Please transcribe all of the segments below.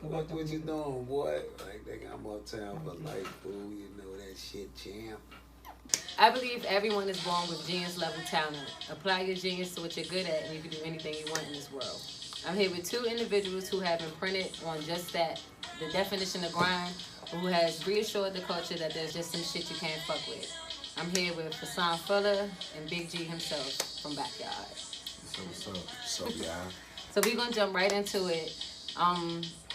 What you doing, boy? Like, nigga, I'm uptown for life, fool. You know that shit, champ. I believe everyone is born with genius level talent. Apply your genius to what you're good at, and you can do anything you want in this world. I'm here with two individuals who have imprinted on just that, the definition of grind, who has reassured the culture that there's just some shit you can't fuck with. I'm here with Raasan Fuller and Big G himself from Backyard. What's up? So, yeah. So we're gonna jump right into it.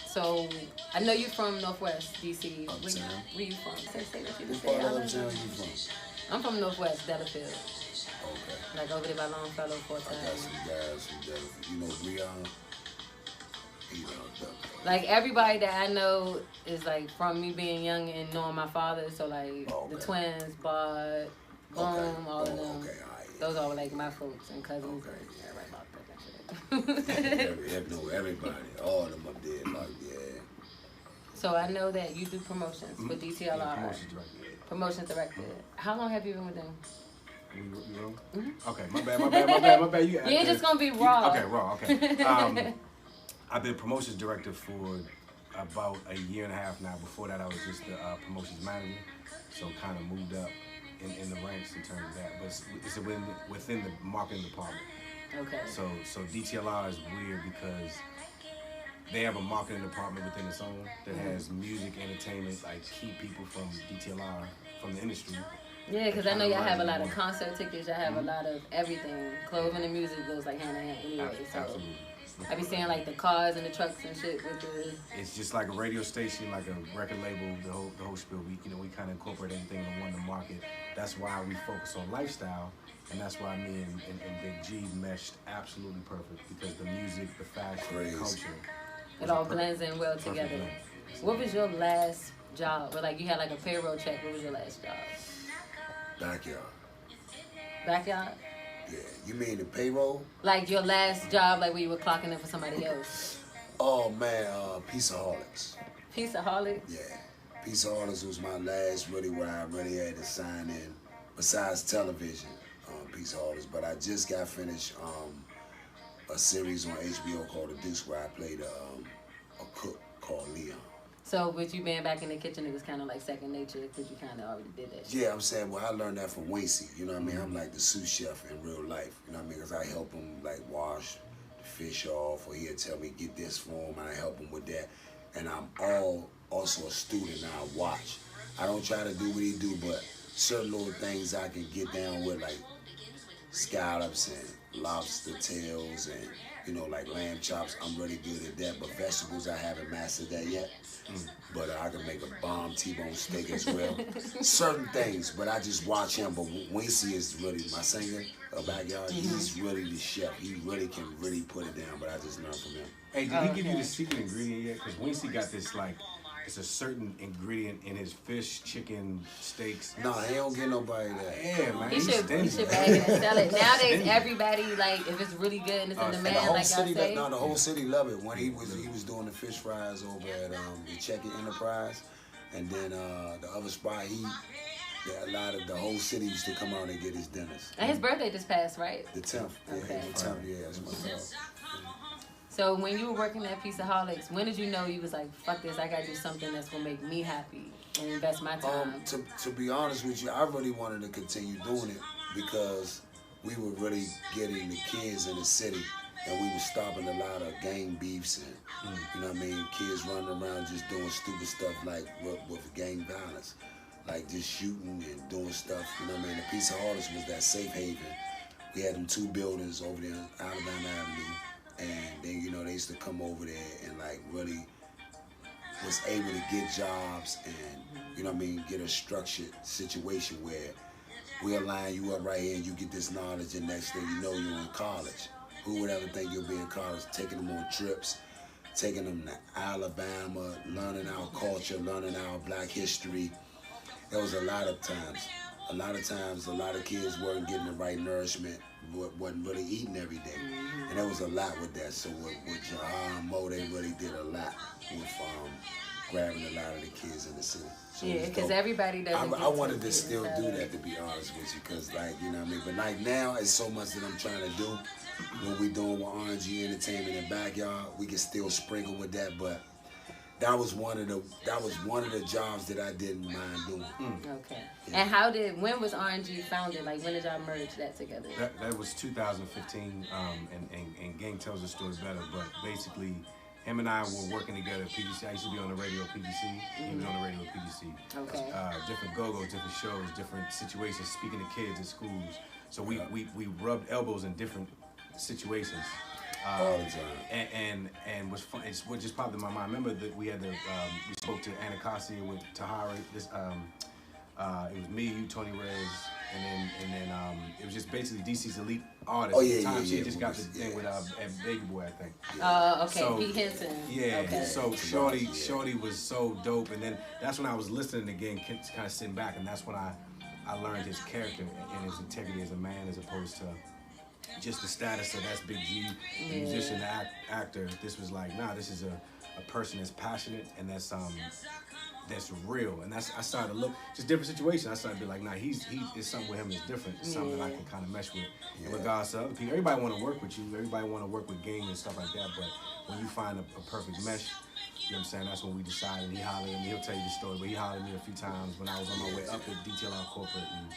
So I know you're from Northwest DC. Where you from? Say that you just What part of uptown you from? I'm from Northwest Delafield. Okay. Like over there by Longfellow, Fort I got some guys from Delafield. You know Breon? Like everybody that I know is like from me being young and knowing my father. So like the twins, Bud, Boom, all of them. Okay, all right. Those are like my folks and cousins. Okay. And everybody about that. No, everybody. All of them up there. Like, yeah. So I know that you do promotions with DTLR. Yeah, Promotions director. How long have you been with them? Okay, my bad. You ain't just gonna be raw. Okay, raw. Okay. I've been promotions director for about a year and a half now. Before that, I was just the promotions manager, so kind of moved up in the ranks in terms of that. But it's within the marketing department. Okay. So DTLR is weird because they have a marketing department within its own that has music, entertainment, like keep people from DTLR, from the industry. Yeah, because I know y'all have a lot of concert tickets, y'all have a lot of everything. Clothing and music goes like hand in hand anyway. So Absolutely. I be seeing like the cars and the trucks and shit with the... It's just like a radio station, like a record label, the whole spiel. We kind of incorporate everything in one to market. That's why we focus on lifestyle, and that's why me and Big G meshed absolutely perfect, because the music, the fashion, the culture. It all blends in well together. What was your last job? Or like you had like a payroll check. What was your last job? Backyard. Backyard? Yeah. You mean the payroll? Like your last job, like where you were clocking in for somebody else. Oh man, Pizzaholics. Pizzaholics? Yeah. Pizzaholics was my last really where I really had to sign in. Besides television, Pizzaholics. But I just got finished a series on HBO called The Deuce where I played a cook called Leon. So with you being back in the kitchen, it was kind of like second nature because you kind of already did that shit. Yeah, I'm saying, well, I learned that from Wincy. You know what I mean? I'm like the sous chef in real life. You know what I mean? Because I help him like wash the fish off, or he'll tell me get this for him, and I help him with that. And I'm also a student now. I watch. I don't try to do what he do, but certain little things I can get down with, like scallops and lobster tails and, you know, like lamb chops. I'm really good at that, but vegetables, I haven't mastered that yet. But I can make a bomb T-bone steak as well. Certain things, but I just watch him. But Wincy is really my singer, Backyard. He's really the chef. He really can really put it down, but I just learned from him. Hey, did he give you the secret ingredient yet? Because Wincy got this, like, it's a certain ingredient in his fish, chicken, steaks. No, he don't get nobody that. Yeah, man. He should bag it and sell it. Nowadays, everybody, like, if it's really good and it's in demand, like I say. No, the whole city love it. When he was doing the fish fries over at the Check-It Enterprise, and then the other spot, the whole city used to come out and get his dinners. And his birthday just passed, right? The 10th. Okay. Yeah, the 10th. Yeah, that's my dog. So when you were working at Pizzaholics, when did you know you was like, fuck this, I gotta do something that's gonna make me happy and invest my time? To be honest with you, I really wanted to continue doing it because we were really getting the kids in the city, and we were stopping a lot of gang beefs and, you know what I mean, kids running around just doing stupid stuff like with gang violence, like just shooting and doing stuff, you know what I mean? The Pizzaholics was that safe haven. We had them 2 buildings over there on Alabama Avenue. And then, you know, they used to come over there and, like, really was able to get jobs and, you know what I mean, get a structured situation where we'll line you up right here and you get this knowledge, and next thing you know, you're in college. Who would ever think you'll be in college? Taking them on trips, taking them to Alabama, learning our culture, learning our black history. There was a lot of times, a lot of kids weren't getting the right nourishment, wasn't really eating every day. And there was a lot with that. So with Jahan Mo, they really did a lot with grabbing a lot of the kids in the city. So yeah, because everybody doesn't. I wanted to still do that, to be honest with you, because, like, you know what I mean? But like now, it's so much that I'm trying to do. What we doing with RNG Entertainment and Backyard, we can still sprinkle with that, but that was one of the jobs that I didn't mind doing. Okay. Yeah. And when was R&G founded? Like, when did y'all merge that together? That was 2015, and Gang tells the story better, but basically, him and I were working together at PDC. I used to be on the radio at PDC. He was on the radio at PDC. Okay. Different go-go, different shows, different situations, speaking to kids at schools. So we rubbed elbows in different situations. All the time. And what's fun, it's what just popped in my mind. Remember that we had we spoke to Anacostia with Tahari. It was me, you, Tony Rez, and then it was just basically DC's elite artist. Oh, At yeah, the time, yeah, she yeah, just got the yeah. thing with Baby Boy, I think. Okay, So, Pete Henson. Yeah, Okay. so Shorty was so dope, and then that's when I was listening again, kind of sitting back, and that's when I learned his character and his integrity as a man, as opposed to just the status of that's Big G, the musician, the actor. This was like, nah, this is a person that's passionate and that's real. And I started to look, just different situations. I started to be like, nah, it's something with him that's different. It's something that I can kind of mesh with. In regards to other people, everybody want to work with you. Everybody want to work with Gang and stuff like that. But when you find a perfect mesh, you know what I'm saying, that's when we decided. And he hollered at me. He'll tell you the story, but he hollered at me a few times when I was on my way up at Detail Out Corporate. And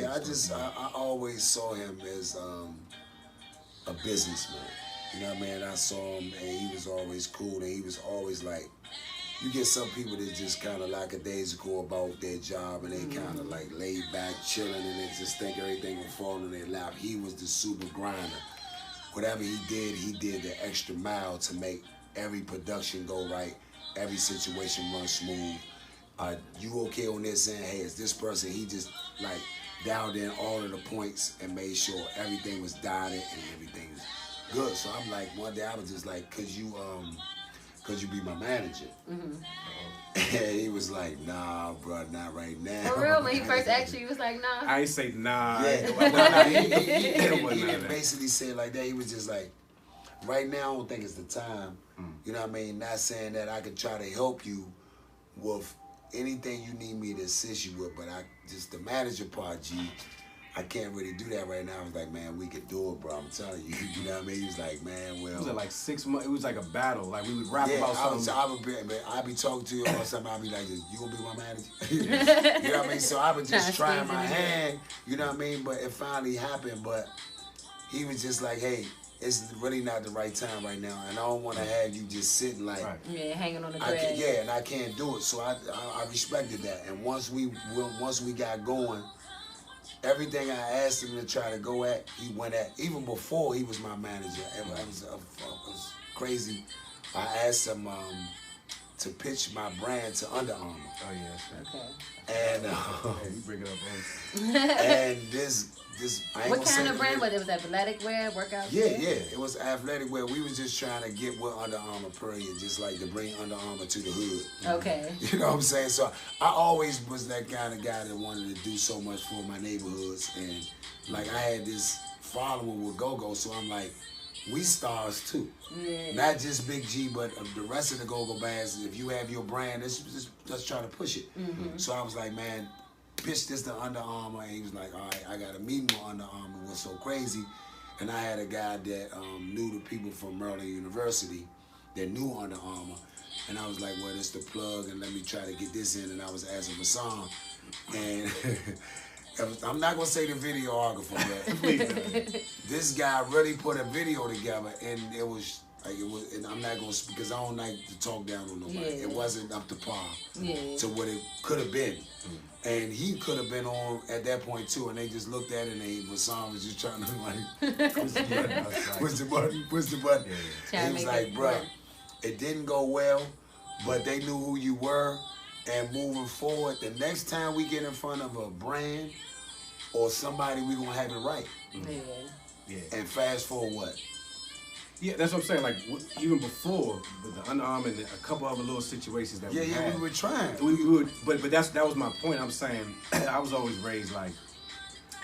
I always saw him as a businessman. You know what I mean? I saw him and he was always cool, and he was always like, you get some people that just kind of lackadaisical about their job, and they kind of like laid back, chilling, and they just think everything will fall in their lap. He was the super grinder. Whatever he did the extra mile to make every production go right, every situation run smooth. You okay on this end? Hey, it's this person. He just like dialed in all of the points and made sure everything was dotted and everything was good. So I'm like, one day I was just like, could you be my manager? And he was like, nah, bro, not right now. For real, when he first asked you, he was like, nah. I ain't say nah. Yeah, he didn't basically say it like that. He was just like, right now, I don't think it's the time. You know what I mean? Not saying that I could try to help you with anything you need me to assist you with, but just the manager part, G, I can't really do that right now. I was like, man, we could do it, bro. I'm telling you. You know what I mean? He was like, man, well. It was like 6 months. It was like a battle. Like we would rap about something. I'd be talking to you about something. I'd be like, you gonna be my manager? You know what I mean? So I was just trying my hand. You know what I mean? But it finally happened. But he was just like, hey, it's really not the right time right now, and I don't want to have you just sitting like hanging on the thread. And I can't do it. So I respected that. And once we got going, everything I asked him to try to go at, he went at. Even before he was my manager, it was crazy. I asked him to pitch my brand to Under Armour. Oh yeah, okay. And you bring it up, and this. What kind of brand was it? Was it athletic wear, workout? Yeah, it was athletic wear. We was just trying to get with Under Armour, period, just like to bring Under Armour to the hood. Okay. You know what I'm saying? So I always was that kind of guy that wanted to do so much for my neighborhoods, and like I had this following with Go-Go, so I'm like, we stars too. Yeah. Not just Big G, but the rest of the Go-Go bands. If you have your brand, let's try to push it. So I was like, man, pitched this to Under Armour, and he was like, all right, I got a meeting with Under Armour. It was so crazy. And I had a guy that knew the people from Maryland University that knew Under Armour. And I was like, well, it's the plug, and let me try to get this in. And I was asking for song. And I'm not going to say the videographer, but this guy really put a video together, and it was, and I'm not going to, because I don't like to talk down on nobody. Yeah. It wasn't up to par to what it could have been. And he could have been on at that point too, and they just looked at it, and Raasan was just trying to like, push the button. Yeah. And he was like, bro, it didn't go well, but they knew who you were, and moving forward, the next time we get in front of a brand or somebody, we gonna have it right. Yeah. And fast forward what? Yeah, that's what I'm saying. Like even before with the Under Armour and a couple other little situations that we had, we were trying. We would, but that was my point. I'm saying I was always raised like,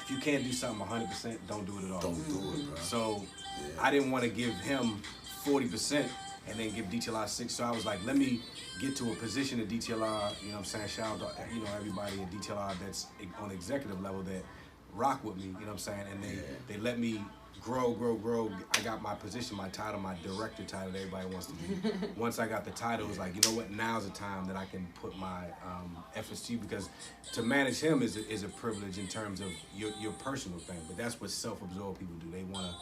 if you can't do something 100%, don't do it at all. Don't do it, bro. So I didn't want to give him 40% and then give DTLR 6. So I was like, let me get to a position at DTLR. You know what I'm saying? Shout out to everybody at DTLR that's on executive level that rock with me. You know what I'm saying? And they let me grow. I got my position, my title, my director title that everybody wants to be. Once I got the title, it was like, you know what, now's the time that I can put my efforts to you, because to manage him is a privilege in terms of your personal thing. But that's what self-absorbed people do. They want to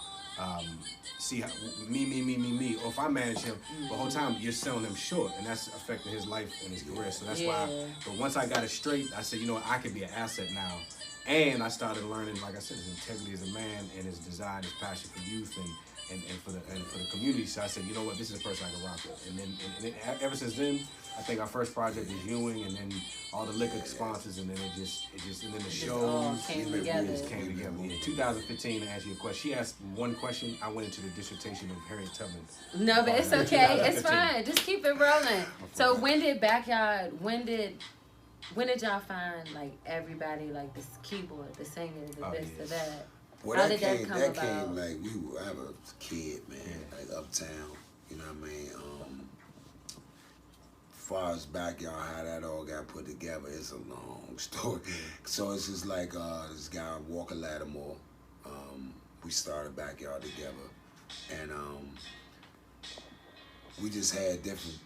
see how, me. Or if I manage him, the whole time you're selling him short, and that's affecting his life and his career. So that's why. But once I got it straight, I said, you know what, I can be an asset now. And I started learning, like I said, his integrity as a man and his desire, his passion for youth and for the community. So I said, you know what, this is a person I can rock with. And then ever since then, I think our first project was Ewing, and then all the liquor sponsors, and then it just and then the shows came together. In 2015, to answer your question, she asked one question. I went into the dissertation of Harriet Tubman. No, but it's okay. It's fine. Just keep it rolling. So when did y'all find, like, everybody, like, this keyboard, the singers, the that? Well, How that did came, that that come about? came, like, I was a kid, man, like, uptown, you know what I mean? As far as backyard, how that all got put together, it's a long story. So it's just like this guy, Walker Lattimore, we started backyard together, and we just had different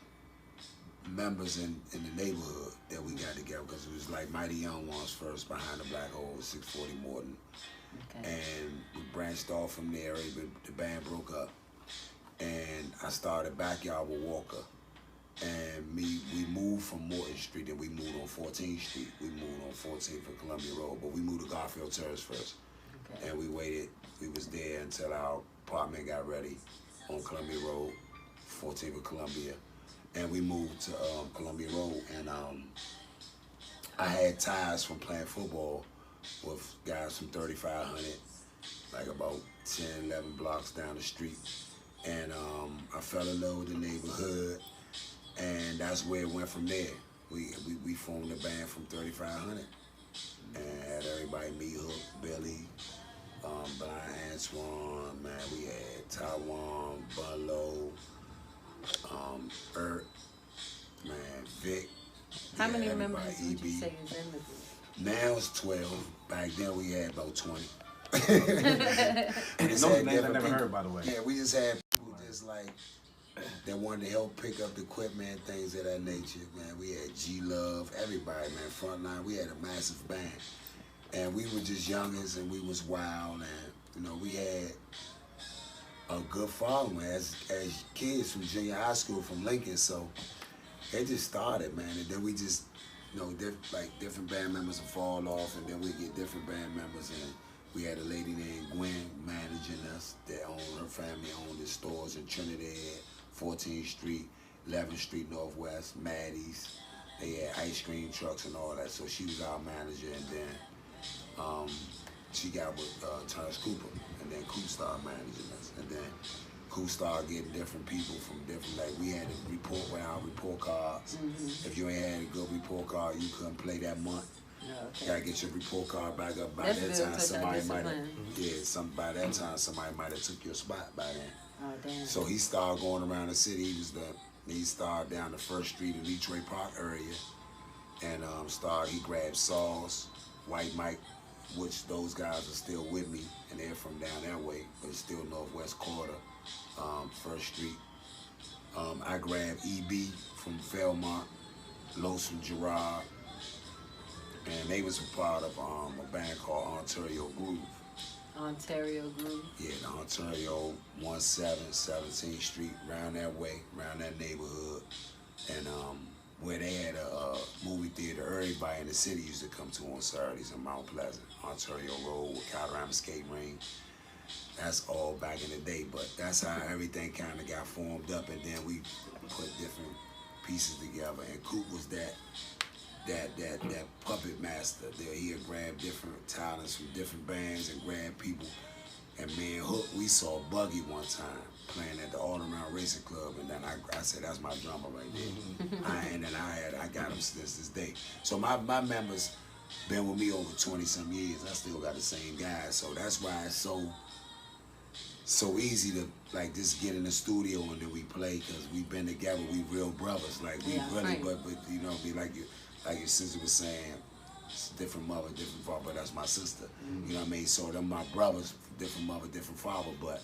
members in the neighborhood that we got together, because it was like Mighty Young Ones first, Behind the Black Hole, 640 Morton. Okay. And we branched off from there. The band broke up, and I started backyard with Walker. And we moved from Morton Street, and we moved on 14th Street. We moved on 14th for Columbia Road, but we moved to Garfield Terrace first. Okay. And we waited. We was there until our apartment got ready on Columbia Road, 14th for Columbia. And we moved to Columbia Road, and I had ties from playing football with guys from 3500, like about 10, 11 blocks down the street. And I fell in love with the neighborhood, and that's where it went from there. We formed a band from 3500, and had everybody, me, Hook, Billy, Blind Antoine, man, we had Taiwan, Bunlo, man, Vic. How many members would you say is in the group? Now it's 12. Back then we had about 20. Those names I never heard, by the way. Yeah, we just had people just like that wanted to help pick up the equipment, things of that nature, man. We had G-Love, everybody, man, Frontline. We had a massive band. And we were just youngins, and we was wild, and, you know, we had a good following as kids from junior high school, from Lincoln. So it just started, man, and then we just, you know, different band members would fall off, and then we get different band members, and we had a lady named Gwen managing us that her family owned the stores in Trinidad, 14th Street, 11th Street Northwest, Maddie's. They had ice cream trucks and all that, so she was our manager, and then she got with Terrence Cooper, and then Coop started managing us, and then Coop started getting different people from different, like we had a report with our report cards. If you ain't had a good report card, you couldn't play that month. You gotta get your report card back up. By that time, somebody might have, by that time, somebody might have took your spot by then. Oh, damn. So he started going around the city. He started down the 1st Street in Detroit Park area, and he grabbed Sauce, White Mike, which those guys are still with me, and they're from down that way, but it's still Northwest Quarter, 1st Street. I grabbed EB from Fairmont, Los from Girard, and they was a part of a band called Ontario Groove. Ontario Groove? Yeah, the Ontario 17th Street, around that way, around that neighborhood, and where they had a movie theater everybody in the city used to come to on Saturdays in Mount Pleasant, Ontario Road with Calderama Skate Ring. That's all back in the day, but that's how everything kind of got formed up, and then we put different pieces together. And Coop was that puppet master. He would grab different talents from different bands and grab people. And me and Hook, we saw Buggy one time playing at the All-Around Racing Club, and then I said, that's my drummer right there. And then I got him since this day. So my members been with me over 20-some years. I still got the same guys, so that's why it's so easy to like just get in the studio and then we play, because we've been together. We real brothers, like we really, but you know, be like your sister was saying, it's different mother, different father, but that's my sister. You know what I mean? So them my brothers different mother, different father, but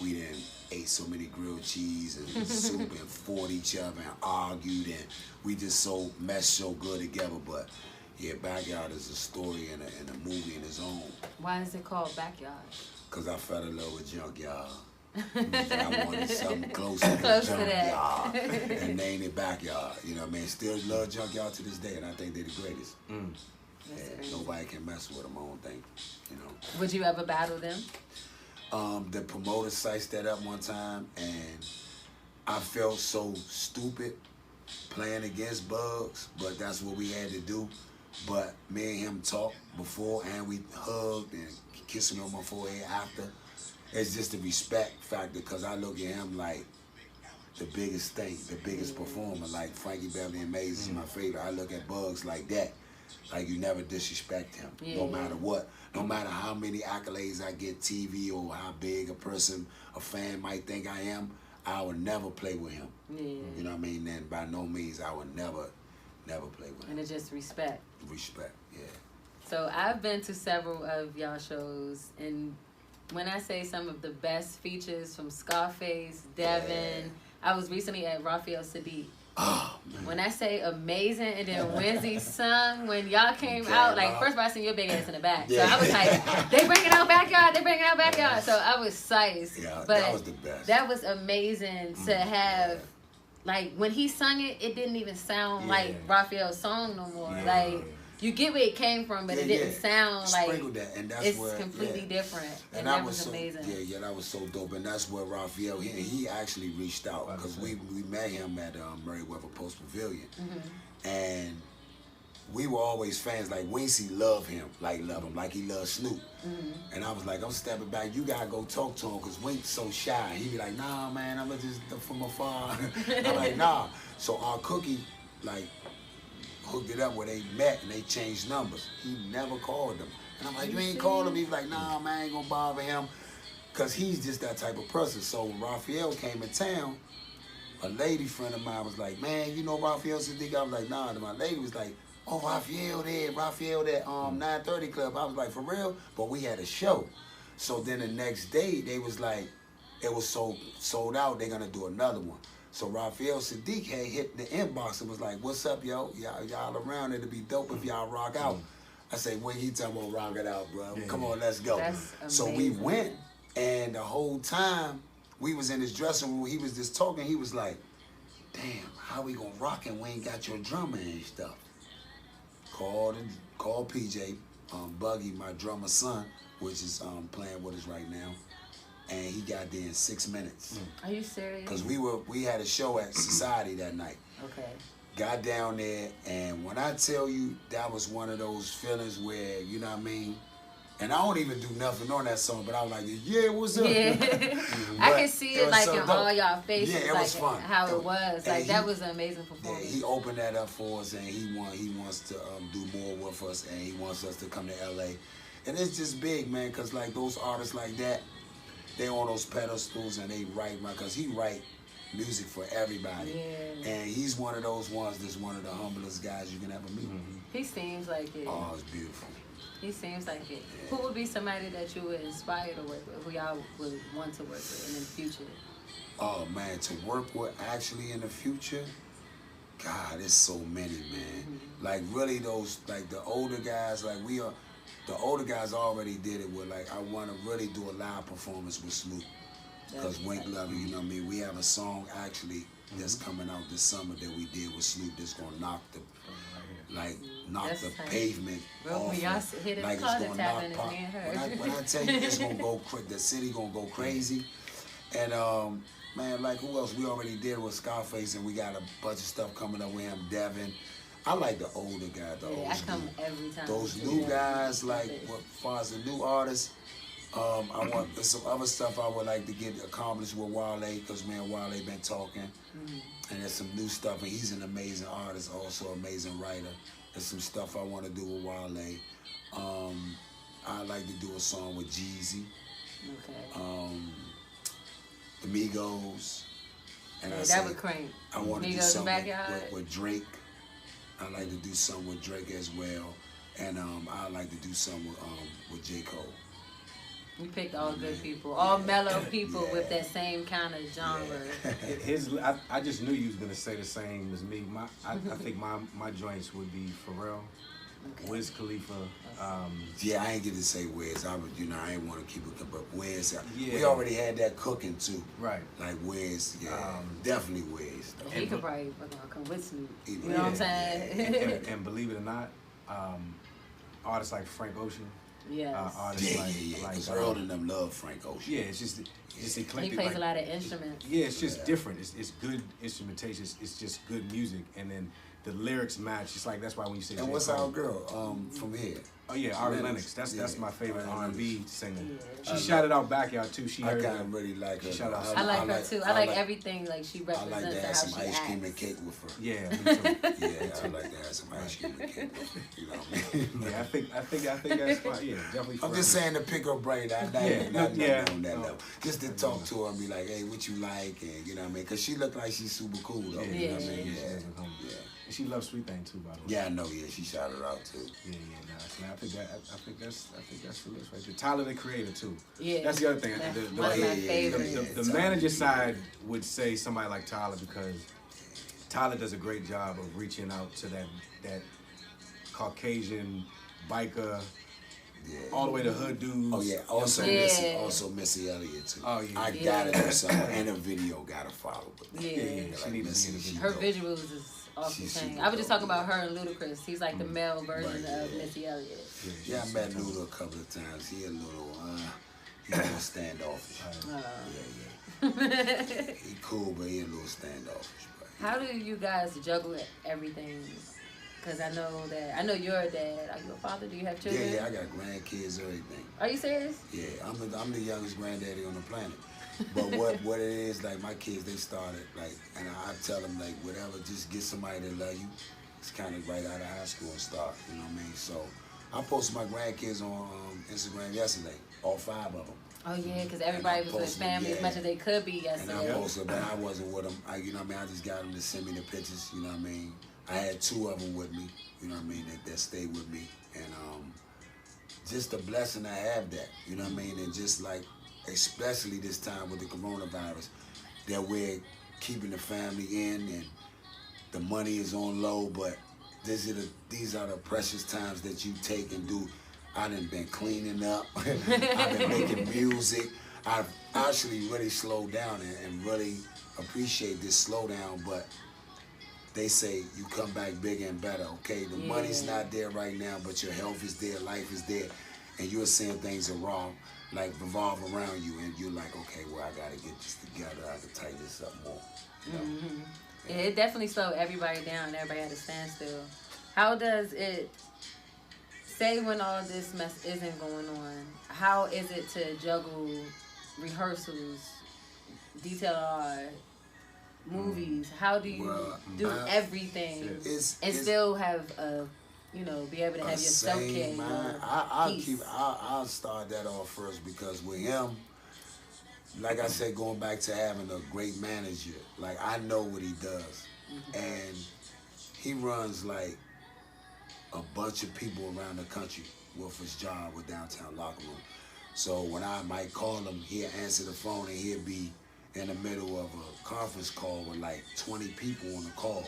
we then ate so many grilled cheese and soup and fought each other and argued, and we just so meshed so good together. But yeah, Backyard is a story and a movie in its own. Why is it called Backyard? Cause I fell in love with Junkyard. I wanted something close to Close to Junkyard and named it Backyard. You know what I mean? Still love Junkyard to this day, and I think they're the greatest. Yeah, nobody can mess with them. I don't think. You know. Would you ever battle them? The promoter sized that up one time, and I felt so stupid playing against Bugs, but that's what we had to do. But me and him talked before, and we hugged and kissed me on my forehead after. It's just a respect factor, because I look at him like the biggest thing, the biggest performer. Like Frankie Beverly and Maze is my favorite. I look at Bugs like that. Like, you never disrespect him, no matter what. No matter how many accolades I get, TV, or how big a fan might think I am, I would never play with him. You know what I mean? And by no means, I would never play with him. And it's just respect. Respect, yeah. So I've been to several of y'all shows, and when I say some of the best features from Scarface, Devin, I was recently at Raphael Sadiq. Oh, man. When I say amazing, and then Wednesday sung, when y'all came out, like, first of all, I seen your big ass in the back. So I was like, they bringing out Backyard, they bringing out Backyard. So I was psyched. Yeah, but that was the best. That was amazing to have, like, when he sung it, it didn't even sound like Raphael's song no more. Like, you get where it came from, but it didn't sound like that, and that's it's where, completely different. And that was so, amazing. Yeah, that was so dope. And that's where Raphael, he actually reached out, because we met him at Merriweather Post Pavilion. And we were always fans. Like, Wincy loved him, like he loved Snoop. And I was like, I'm stepping back. You gotta go talk to him, because Wink's so shy. He'd be like, nah, man, I'm just from afar. I'm like, nah. So our Cookie, like, hooked it up where they met, and they changed numbers. He never called them. And I'm like, you ain't called him? He's like, nah, man, I ain't gonna bother him, because he's just that type of person. So when Raphael came in town, a lady friend of mine was like, man, you know Raphael Sadiq? I was like, nah. And my lady was like, oh, Raphael there, 930 Club. I was like, for real? But we had a show. So then the next day, they was like, it was sold out, they're gonna do another one. So Raphael Sadiq had hit the inbox and was like, what's up, yo? Y'all around, it'll be dope if y'all rock out. I say, when he talking about rock it out, bro? Come on, let's go. So we went, and the whole time, we was in his dressing room, he was just talking, he was like, damn, how we gonna rock and we ain't got your drummer and stuff? Called PJ, Buggy, my drummer's son, which is playing with us right now. And he got there in 6 minutes. Are you serious? Because we had a show at Society that night. Okay. Got down there, and when I tell you, that was one of those feelings where, you know what I mean? And I don't even do nothing on that song, but I was like, yeah, what's up? Yeah. I can see it like in all y'all faces. Yeah, it was fun. How it was. Like, that was an amazing performance. Yeah, he opened that up for us, and he wants to do more with us, and he wants us to come to LA. And it's just big, man, because like those artists like that, they on those pedestals, and they write, because he write music for everybody. Yeah. And he's one of those ones that's one of the humblest guys you can ever meet. He seems like it. Oh, it's beautiful. He seems like it. Yeah. Who would be somebody that you would inspire to work with, who y'all would want to work with in the future? Oh, man, to work with actually in the future? God, there's so many, man. Like, really those, like the older guys, like the older guys already did it with, like, I want to really do a live performance with Snoop. Because Wink Love You, you know what I mean? We have a song, actually, that's coming out this summer that we did with Snoop that's going to knock the pavement off. Like, it's going to knock pop. When I tell you, it's going to go, the city going to go crazy. And, man, like, who else? We already did it with Scarface, and we got a bunch of stuff coming up with him, Devin. I like the older guys, I come every time. Those new guys, like, as far as the new artists, there's some other stuff I would like to get accomplished with Wale, because, man, Wale been talking. And there's some new stuff, and he's an amazing artist, also amazing writer. There's some stuff I want to do with Wale. I'd like to do a song with Jeezy. The Migos. And that would crank. I want to do something with Drake. I'd like to do something with Drake as well. And I'd like to do something with J. Cole. You picked all good people, all mellow people with that same kind of genre. I just knew you was gonna say the same as me. I think my joints would be Pharrell, Wiz Khalifa. Yeah, I ain't get to say Wiz. I would, I ain't want to keep it, but Wiz. We already had that cooking too. Right. Like Wiz, definitely Wiz. He could probably come with Snoop. You know what I'm saying? And believe it or not, artists like Frank Ocean. Yes. Artists like Because Earl and them love Frank Ocean. Yeah, it's just eclectic. He plays a lot of instruments. Yeah, it's just different. It's good instrumentation. It's just good music, and then the lyrics match. It's like that's why when you say. And what's our girl from here? Oh yeah, Ari Lennox. That's my favorite R&B singer. Yeah. She shouted out Backyard too. I kind of really like her. I like her too. I like everything like she represents. I like to have how some she ice cream acts. and cake with her. Yeah, me too. Yeah, I like to have some ice cream and cake with her. You know what I mean? Yeah, I think that's why. Yeah, definitely. I'm just saying to pick her brain. Not on that level. Just to talk to her and be like, hey, what you like, and you know what I mean? Because she look like she's super cool though. Yeah, you know what I mean? Yeah. And she loves Sweet Thing too, by the way. Yeah, I know. Yeah, she shouted her out too. Yeah. Nah, I think that's the list right there. Tyler, the Creator too. Yeah. That's the other thing. That's one of my favorites. The manager side would say somebody like Tyler because Tyler does a great job of reaching out to that Caucasian biker. Yeah. All the way to hood dudes. Oh yeah, also Missy Elliott too. Oh yeah, I gotta do something, and a video gotta follow. Yeah, she needs to be in the video. Her visuals is off the chain. I was just talking about her and Ludacris. He's like the male version of Missy Elliott. Yeah, I met Luda a couple of times. He a little standoffish. He cool, but he a little standoffish. How do you guys juggle everything? Because I know you're a dad. Are you a father? Do you have children? Yeah, I got grandkids, everything. Are you serious? Yeah, I'm the youngest granddaddy on the planet. But what it is, like my kids, they started like, and I tell them like, whatever, just get somebody that love you. It's kind of right out of high school and start, you know what I mean? So I posted my grandkids on Instagram yesterday, all 5 of them. Oh yeah, because everybody was with family as much as they could be yesterday. And I posted, but I wasn't with them. You know what I mean? I just got them to send me the pictures, you know what I mean? I had 2 of them with me, you know what I mean, that stayed with me. And just a blessing to have that, you know what I mean? And just like, especially this time with the coronavirus, that we're keeping the family in and the money is on low, but these are the precious times that you take and do. I done been cleaning up, I've been making music. I've actually really slowed down and really appreciate this slowdown, but they say you come back bigger and better, okay? The money's not there right now, but your health is there, life is there, and you're seeing things are wrong, like revolve around you, and you're like, okay, well, I gotta get this together, I can tighten this up more. You know? Yeah, it definitely slowed everybody down. Everybody had to stand still. How does it, say when all this mess isn't going on, how is it to juggle rehearsals, detail art, movies? How do you do everything and still have be able to have your self-care? I'll start that off first because with him, like I said, going back to having a great manager, like I know what he does, and he runs like a bunch of people around the country with his job with Downtown Locker Room. So when I might call him, he'll answer the phone and he'll be in the middle of a conference call with like 20 people on the call.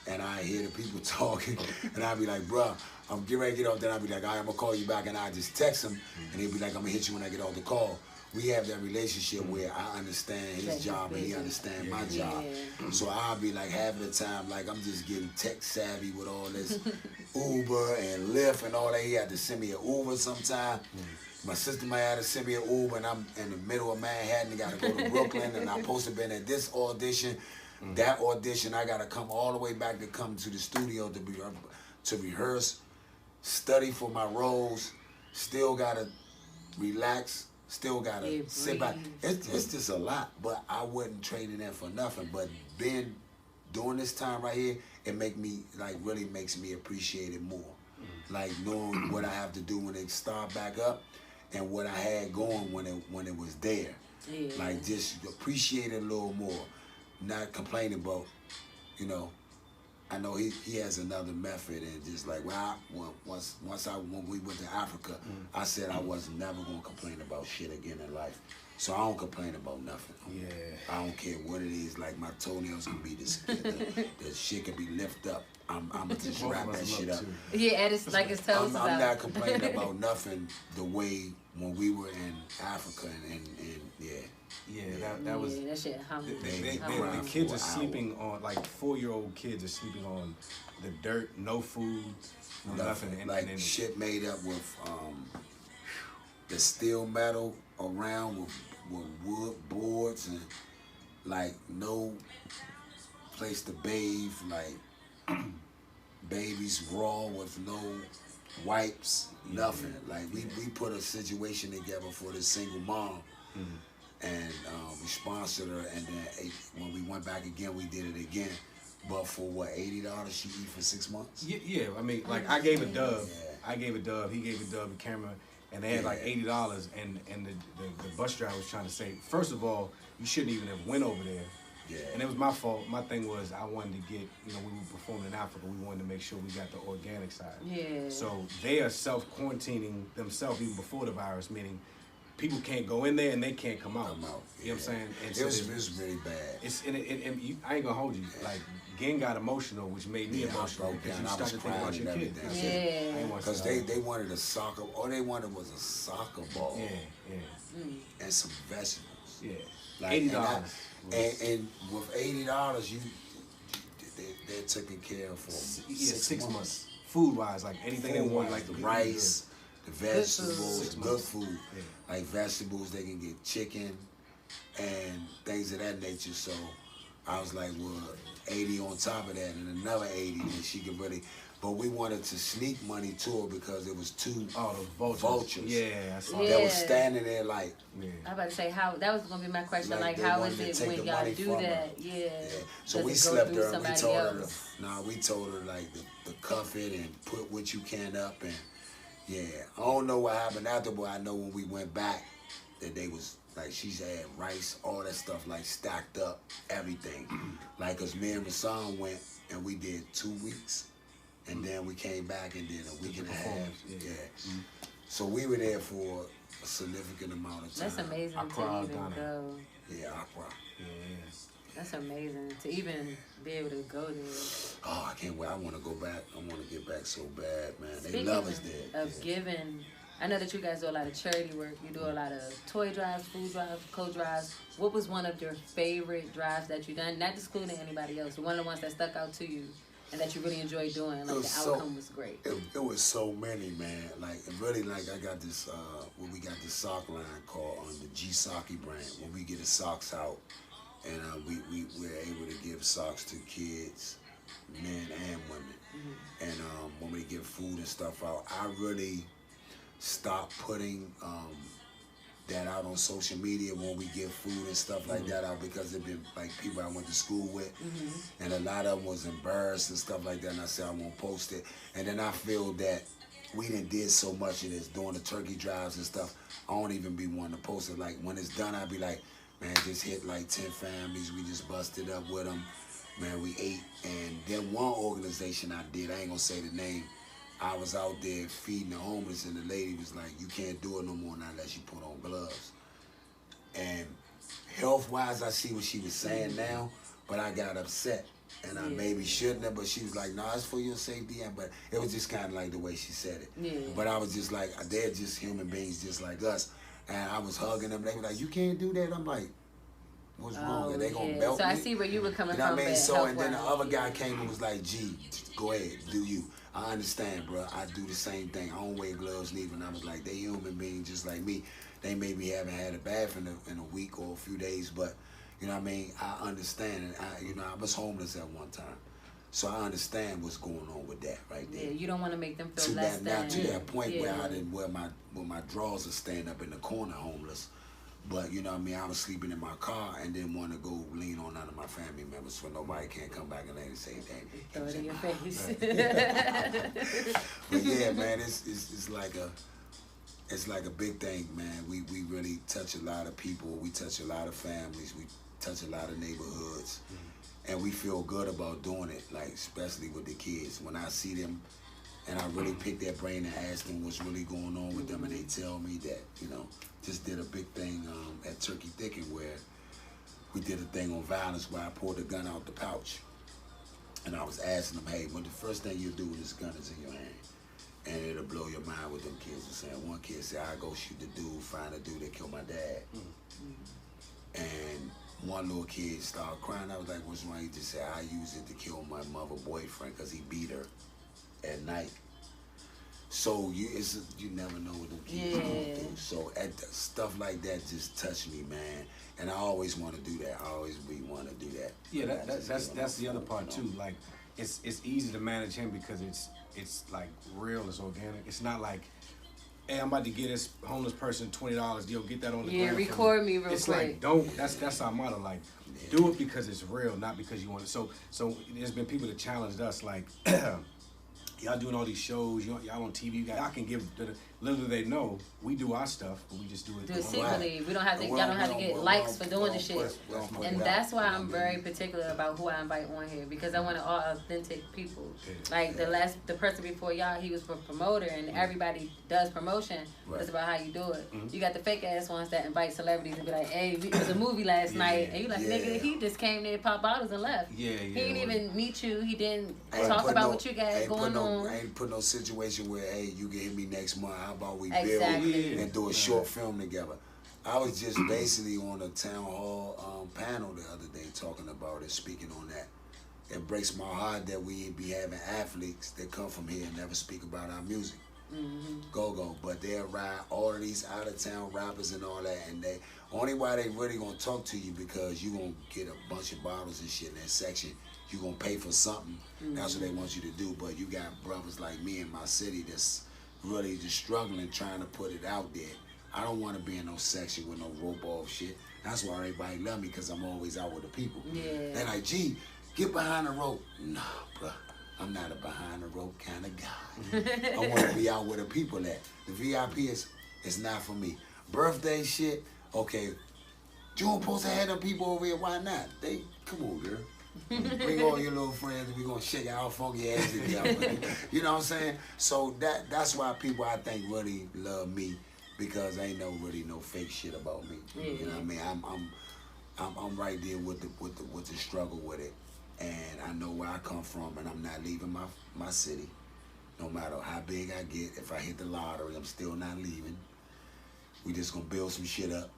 And I hear the people talking, and I'll be like, bruh, I'm getting ready to get off. Then I'll be like, all right, I'm going to call you back. And I just text him, and he'll be like, I'm going to hit you when I get off the call. We have that relationship where I understand his job and he understands my job. So I'll be like, half of the time, like I'm just getting tech savvy with all this Uber and Lyft and all that. He had to send me an Uber sometime. My sister might have to send me an Uber, and I'm in the middle of Manhattan. I got to go to Brooklyn, and I'm supposed to be at this audition. That audition, I got to come all the way back to come to the studio to rehearse, study for my roles, still got to relax, still got to sit back. It's just a lot, but I wouldn't trade it in for nothing. But during this time right here, it really makes me appreciate it more. Like knowing what I have to do when it start back up and what I had going when it was there. Like just appreciate it a little more. Not complaining about, I know he has another method, and just like when we went to Africa, I said I was never gonna complain about shit again in life. So I don't complain about nothing. Yeah. I don't care what it is. Like my toenails can be the shit can be lifted up. I'm just wrap that shit up. Yeah, and it's like his toes. I'm not complaining about nothing the way when we were in Africa and yeah. Yeah, that was. Yeah, that shit humble. The kids are sleeping on, like 4-year-old kids are sleeping on the dirt, no food, nothing. Like shit made up with the steel metal around with wood boards and like no place to bathe, like babies raw with no wipes, nothing. Like we put a situation together for this single mom. And we sponsored her, and then when we went back again, we did it again. But for what, $80 she eat for 6 months? Yeah. I mean, like I gave a Dub. I gave a Dub. He gave a Dub a camera, and they had like $80. And the bus driver was trying to say, first of all, you shouldn't even have went over there. Yeah. And it was my fault. My thing was I wanted to get, we were performing in Africa. We wanted to make sure we got the organic side. Yeah. So they are self-quarantining themselves even before the virus, meaning people can't go in there and they can't come out. You know what I'm saying? And it was really bad. I ain't gonna hold you. Like, Gen got emotional, which made me emotional because you start to think about your kids. Yeah. Because they wanted a soccer, all they wanted was a soccer ball. Yeah. And some vegetables. Yeah. Like, $80. And with $80, they're taken care of for 6 months. Food wise, like anything they want, like the rice, the vegetables, good food. Yeah. Like vegetables, they can get chicken and things of that nature. So I was like, well, 80 on top of that and another 80 that she could really. But we wanted to sneak money to her because it was two vultures. Yeah, I saw that was standing there like. Yeah. I was about to say how that was gonna be my question. Like how is it when y'all do that? Yeah. So we slept her. We told her. We told her like to cuff it and put what you can up and. Yeah, I don't know what happened after, but I know when we went back that they was like she's had rice, all that stuff like stacked up, everything. Like, cause me and Raasan went and we did 2 weeks, and then we came back and did a week and a half. Yeah. So we were there for a significant amount of time. That's amazing to even go. Yeah, Accra. Yeah. That's amazing to even be able to go there. Oh, I can't wait. I want to go back. I want to get back so bad, man. Speaking they love us there. Of giving, I know that you guys do a lot of charity work. You do a lot of toy drives, food drives, co-drives. What was one of your favorite drives that you done? Not excluding anybody else, but one of the ones that stuck out to you and that you really enjoyed doing. Like the outcome was great. It was so many, man. Like really, like I got this. When we got this sock line called on the G Socky brand. When we get the socks out. And we're able to give socks to kids, men and women. And when we give food and stuff out, I really stopped putting that out on social media when we give food and stuff like that out because it been like people I went to school with, and a lot of them was embarrassed and stuff like that. And I said I won't post it. And then I feel that we did so much of this doing the turkey drives and stuff. I don't even be wanting to post it. Like when it's done, I'd be like. Man, just hit like 10 families. We just busted up with them. Man, we ate. And then one organization I did, I ain't gonna say the name, I was out there feeding the homeless and the lady was like, you can't do it no more now unless you put on gloves. And health-wise, I see what she was saying now, but I got upset. And I maybe shouldn't have, but she was like, no, it's for your safety. But it was just kind of like the way she said it. Yeah. But I was just like, they're just human beings just like us. And I was hugging them. They were like, you can't do that. I'm like, what's wrong? Are they going to melt me? So I see where you were coming from. You know what I mean? So, and then the other guy came and was like, G, go ahead, do you. I understand, bro. I do the same thing. I don't wear gloves neither. And I was like, they human beings just like me. They maybe haven't had a bath in a week or a few days, but, you know what I mean? I understand. And, I was homeless at one time. So I understand what's going on with that right there. Yeah, you don't want to make them feel less than. Now to that point where I didn't wear my drawers are staying up in the corner homeless. But you know what I mean, I was sleeping in my car and didn't want to go lean on none of my family members so nobody can't come back and later say, "Dang, throw it in your face." But yeah, man, it's like it's like a big thing, man. We really touch a lot of people. We touch a lot of families. We touch a lot of neighborhoods. And we feel good about doing it, like especially with the kids. When I see them and I really pick their brain and ask them what's really going on with them, and they tell me that, you know, just did a big thing at Turkey Thicket where we did a thing on violence where I pulled the gun out the pouch. And I was asking them, hey, what the first thing you do when this gun is in your hand? And it'll blow your mind what them kids are saying. One kid said, I go shoot the dude, find the dude that killed my dad. And one little kid started crying. I was like, what's wrong? He just said, I used it to kill my mother boyfriend because he beat her at night. So you never know what them kids are going through. So stuff like that just touched me, man. And I always want to do that. I always want to do that. Yeah, that's the other part too. Like, it's easy to manage him because it's like real, it's organic. It's not like, hey, I'm about to get this homeless person $20. Yo, get that on the ground. Yeah, record me real quick. It's like, don't. That's our motto. Like, do it because it's real, not because you want it. So there's been people that challenged us, like, y'all doing all these shows, y'all on TV, y'all can give little do they know we do our stuff, but we just do it. Do it secretly. We don't have to. Y'all don't have to get likes for doing the shit. And that's why I'm very particular about who I invite on here, because I want all authentic people. Like the person before y'all, he was a promoter, and everybody does promotion. It's about how you do it. You got the fake ass ones that invite celebrities and be like, hey, it was a movie last night, and you like, nigga, he just came there, popped bottles and left. He didn't even meet you. He didn't talk about what you got going on. I ain't put no situation where, hey, you can hit me next month. How about we build and do a short film together? I was just basically on a town hall panel the other day talking about it, speaking on that. It breaks my heart that we be having athletes that come from here and never speak about our music. Go, but they ride all of these out of town rappers and all that, and they only why they really gonna talk to you because you gonna get a bunch of bottles and shit in that section. You gonna pay for something. That's what they want you to do. But you got brothers like me in my city that's really just struggling trying to put it out there. I don't want to be in no section with no rope off shit. That's why everybody love me, because I'm always out with the people. They're like, gee, get behind the rope. No, bro, I'm not a behind the rope kind of guy. I want to be out with the people at. The VIP is not for me. Birthday shit, okay. You don't supposed to have them people over here, why not? They, come on, girl. Bring all your little friends and we're going to shake our funky ass together. You know what I'm saying? So that's why people, I think, really love me, because ain't really no fake shit about me. You know what I mean? I'm right there with the struggle with it, and I know where I come from, and I'm not leaving my city. No matter how big I get, if I hit the lottery, I'm still not leaving. We just gonna build some shit up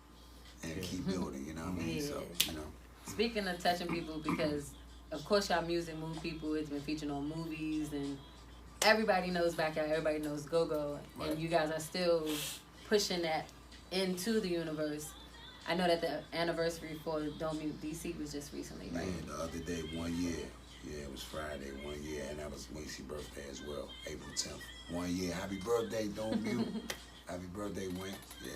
and keep building. You know what I mean? So you know. Speaking of touching people, because of course y'all music move people. It's been featured on movies, and everybody knows Backyard, everybody knows Go-Go, and you guys are still pushing that into the universe. I know that the anniversary for Don't Mute DC was just recently, right? Yeah, the other day, 1 year. Yeah, it was Friday, 1 year, and that was Macy's birthday as well, April 10th. 1 year. Happy birthday, Don't Mute. Happy birthday, Wink. Yeah.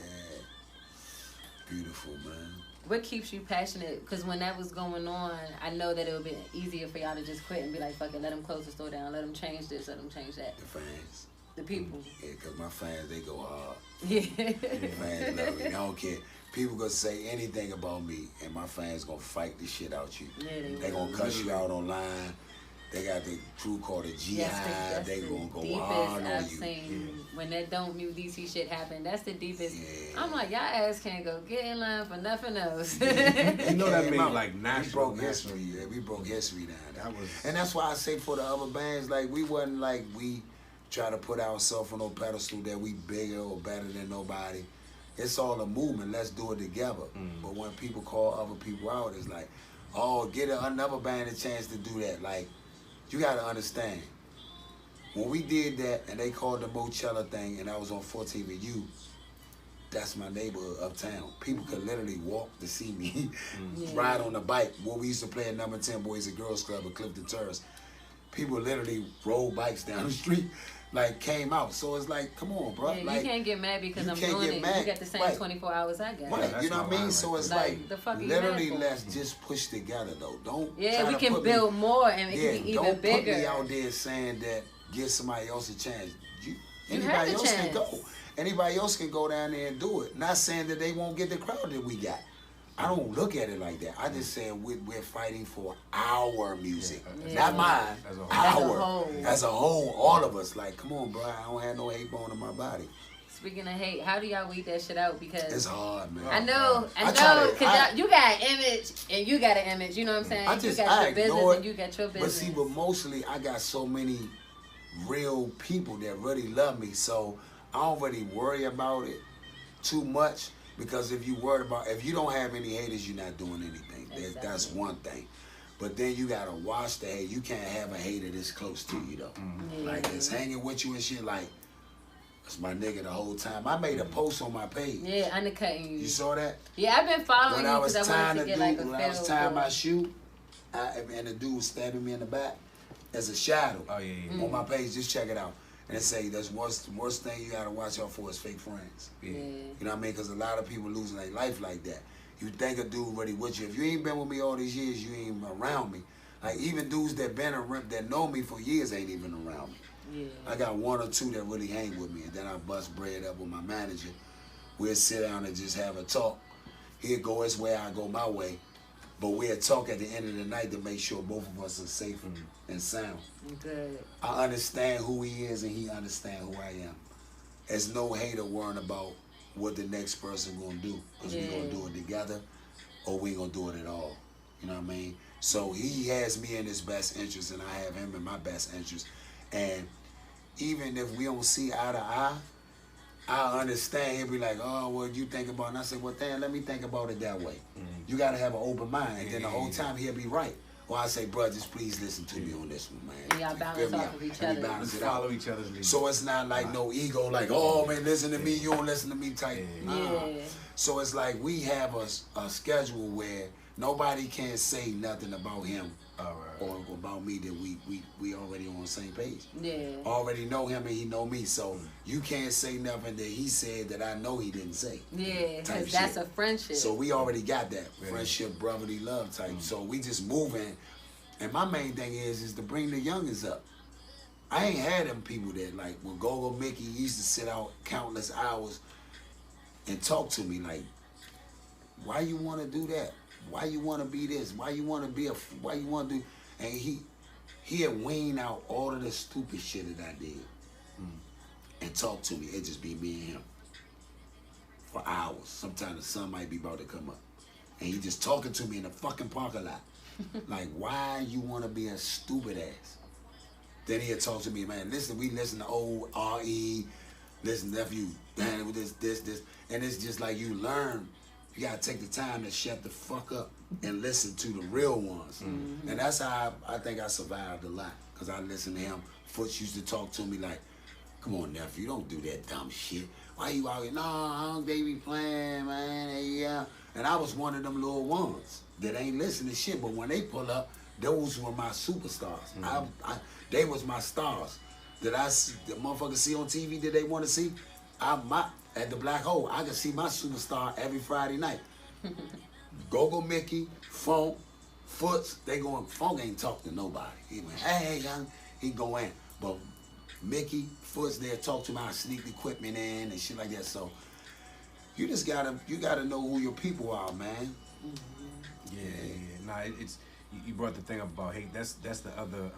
Beautiful, man. What keeps you passionate? Because when that was going on, I know that it would be easier for y'all to just quit and be like, fuck it, let them close the store down, let them change this, let them change that. The fans. The people. Yeah, because my fans, they go hard. Yeah. The fans love me. I don't care. People gonna say anything about me, and my fans gonna fight the shit out you. Yeah, they gonna cuss you out online. They got the crew called the Jihad. They gonna go hard on I've you. Seen when that Don't Mute DC shit happened. That's the deepest. Yeah. I'm like, y'all ass can't go get in line for nothing else. You know that made like national. We broke history. Yeah, we broke history down there. And that's why I say for the other bands, like we wasn't like we try to put ourselves on no pedestal that we bigger or better than nobody. It's all a movement. Let's do it together. But when people call other people out, it's like, oh, get another band a chance to do that. Like, you got to understand, when we did that and they called the Mochella thing and I was on 14th U, that's my neighborhood uptown. People could literally walk to see me, ride on a bike. Where we used to play at number 10 Boys and Girls Club at Clifton Terrace. People literally rode bikes down the street, like came out. So it's like, come on, bro. Yeah, like, you can't get mad because I'm doing it. You got the same 24 hours I got. Right, you know what I mean? So it's like literally let's just push together though. Don't yeah, we can build more and it can be even bigger. Don't put me out there saying that give somebody else a chance. Anybody have a else chance. can go. Anybody else can go down there and do it. Not saying that they won't get the crowd that we got. I don't look at it like that. I just say we're fighting for our music, not mine. As a whole, all of us. Like, come on, bro. I don't have no hate bone in my body. Speaking of hate, how do y'all weed that shit out? Because it's hard, man. I know, because you got an image and you got an image. You know what I'm saying? You got your business and you got your business. But see, but mostly I got so many real people that really love me, so I don't really worry about it too much. Because if you don't have any haters, you're not doing anything. Exactly. That's one thing. But then you gotta watch the hate. You can't have a hater this close to you though. Mm-hmm. Like it's hanging with you and shit. Like it's my nigga the whole time. I made a post on my page. Yeah, undercutting you. You saw that? Yeah, I've been following you because I wanted to get like a feel. When I was tying my shoe, and the dude was stabbing me in the back as a shadow. Oh yeah. On my page, just check it out. And say that's the worst thing you gotta watch out for is fake friends. Yeah. You know what I mean? Because a lot of people losing their life like that. You think a dude really with you. If you ain't been with me all these years, you ain't around me. Like even dudes that know me for years ain't even around me. Yeah. I got one or two that really hang with me, and then I bust bread up with my manager. We'll sit down and just have a talk. He'll go his way, I go my way. But we'll talk at the end of the night to make sure both of us are safe and sound. Good. I understand who he is and he understands who I am. There's no hater worrying about what the next person gonna do. Because we gonna do it together or we gonna do it at all. You know what I mean? So he has me in his best interest and I have him in my best interest. And even if we don't see eye to eye, I understand. He'll be like, oh, what you think about it? And I say, well, damn, let me think about it that way. Mm-hmm. You got to have an open mind. And then the whole time he'll be right. Or I say, bro, just please listen to me on this one, man. Y'all balance off of each other. Balance it follow out. Each other's lead. So it's not like no ego, like, oh, man, listen to me, you don't listen to me type. Nah. So it's like we have a schedule where nobody can say nothing about him or about me that we already on the same page. Yeah. Already know him and he know me. So you can't say nothing that he said that I know he didn't say. Yeah, because that's a friendship. So we already got that. Friendship, brotherly love type. So we just moving. And my main thing is to bring the youngins up. I ain't had them people that like when Go-Go Mickey used to sit out countless hours and talk to me like, why you want to do that? Why you want to be this? Why you want to be why you want to do? And he had weaned out all of the stupid shit that I did and talk to me. It just be me and him for hours. Sometimes the sun might be about to come up. And he just talking to me in the fucking parking lot. Like, why you want to be a stupid ass? Then he'll talk to me, man, listen, we listen to old R.E., listen, nephew, man, with this. And it's just like you learn. You gotta take the time to shut the fuck up and listen to the real ones. Mm-hmm. And that's how I think I survived a lot. Because I listened to him. Foots used to talk to me like, come on, nephew, don't do that dumb shit. Why you out here? No, they be playing, man. Yeah. And I was one of them little ones that ain't listening to shit. But when they pull up, those were my superstars. Mm-hmm. They was my stars. That the motherfuckers see on TV that they want to see. At the Black Hole, I can see my superstar every Friday night. Go-Go Mickey, Funk, Foots, they going, Funk ain't talk to nobody. He went, hey, young, he go in. But Mickey, Foots, they'll talk to me, I sneak the equipment in and shit like that. So you just gotta know who your people are, man. Yeah. Nah, it's you brought the thing up about hate. That's the other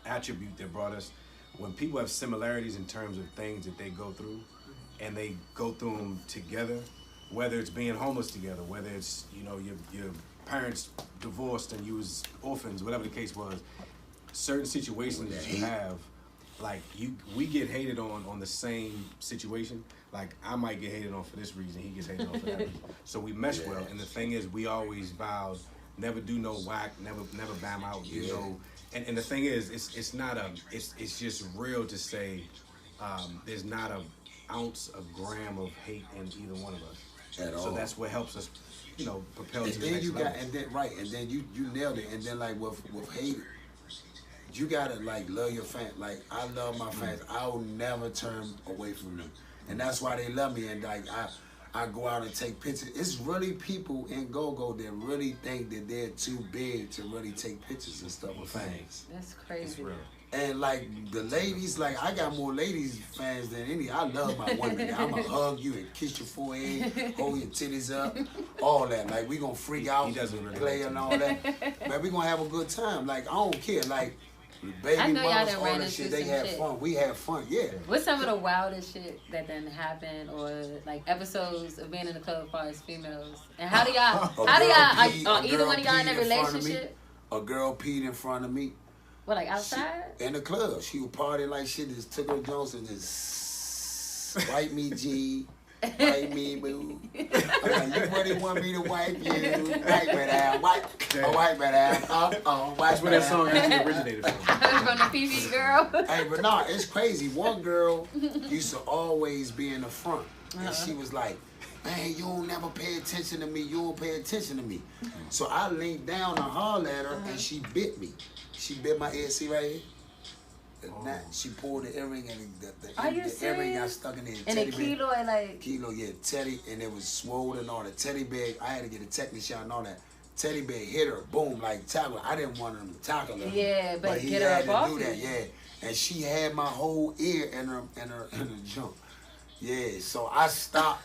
attribute that brought us. When people have similarities in terms of things that they go through, and they go through them together, whether it's being homeless together, whether it's, you know, your parents divorced and you was orphans, whatever the case was, certain situations that you have, like we get hated on the same situation. Like I might get hated on for this reason, he gets hated on for that reason. So we mesh well, and the thing is, we always vowed never do no whack, never bam out, you know. And the thing is, it's just real to say there's not a ounce, a gram of hate in either one of us. At all. So that's what helps us, you know, propel and to the next level. And then you nailed it. And then like with hate, you gotta like love your fans. Like I love my fans. I will never turn away from them. And that's why they love me. And like I go out and take pictures. It's really people in Go-Go that really think that they're too big to really take pictures and stuff with fans. That's crazy. It's real. And like the ladies, like I got more ladies fans than any. I love my women. I'ma hug you and kiss your forehead, hold your titties up, all that. Like we gonna freak out, He doesn't really play and all that. Man, we gonna have a good time. Like I don't care. Like baby know y'all mothers, done all ran that into shit. They some have shit. fun. We have fun. Yeah. What's some of the wildest shit that done happened, or like episodes of being in the club as far as females? And how do y'all? Are either one of y'all in a relationship? A girl peed in front of me. What, like outside? In the club. She was partying like shit. Just took her Jones and just wipe me, G. Wipe me, boo. I'm like, you really want me to wipe you? Wipe me down. Wipe me down. Wipe That's where that song actually originated from. From the PV girl. Hey, but nah, it's crazy. One girl used to always be in the front. And she was like, man, you don't never pay attention to me. You don't pay attention to me. So I leaned down to holler at her, and she bit me. She bit my ear. See right here? She pulled the earring, and the earring got stuck in there. And a keloid, like... Kilo, yeah, teddy, and it was swollen and all that. Teddy bag, I had to get a tetanus shot and all that. Teddy bag hit her, boom, like tackle. I didn't want him to tackle her. Yeah, but he get her had up to off do that, you. yeah. And she had my whole ear in her jump. Yeah, so I stopped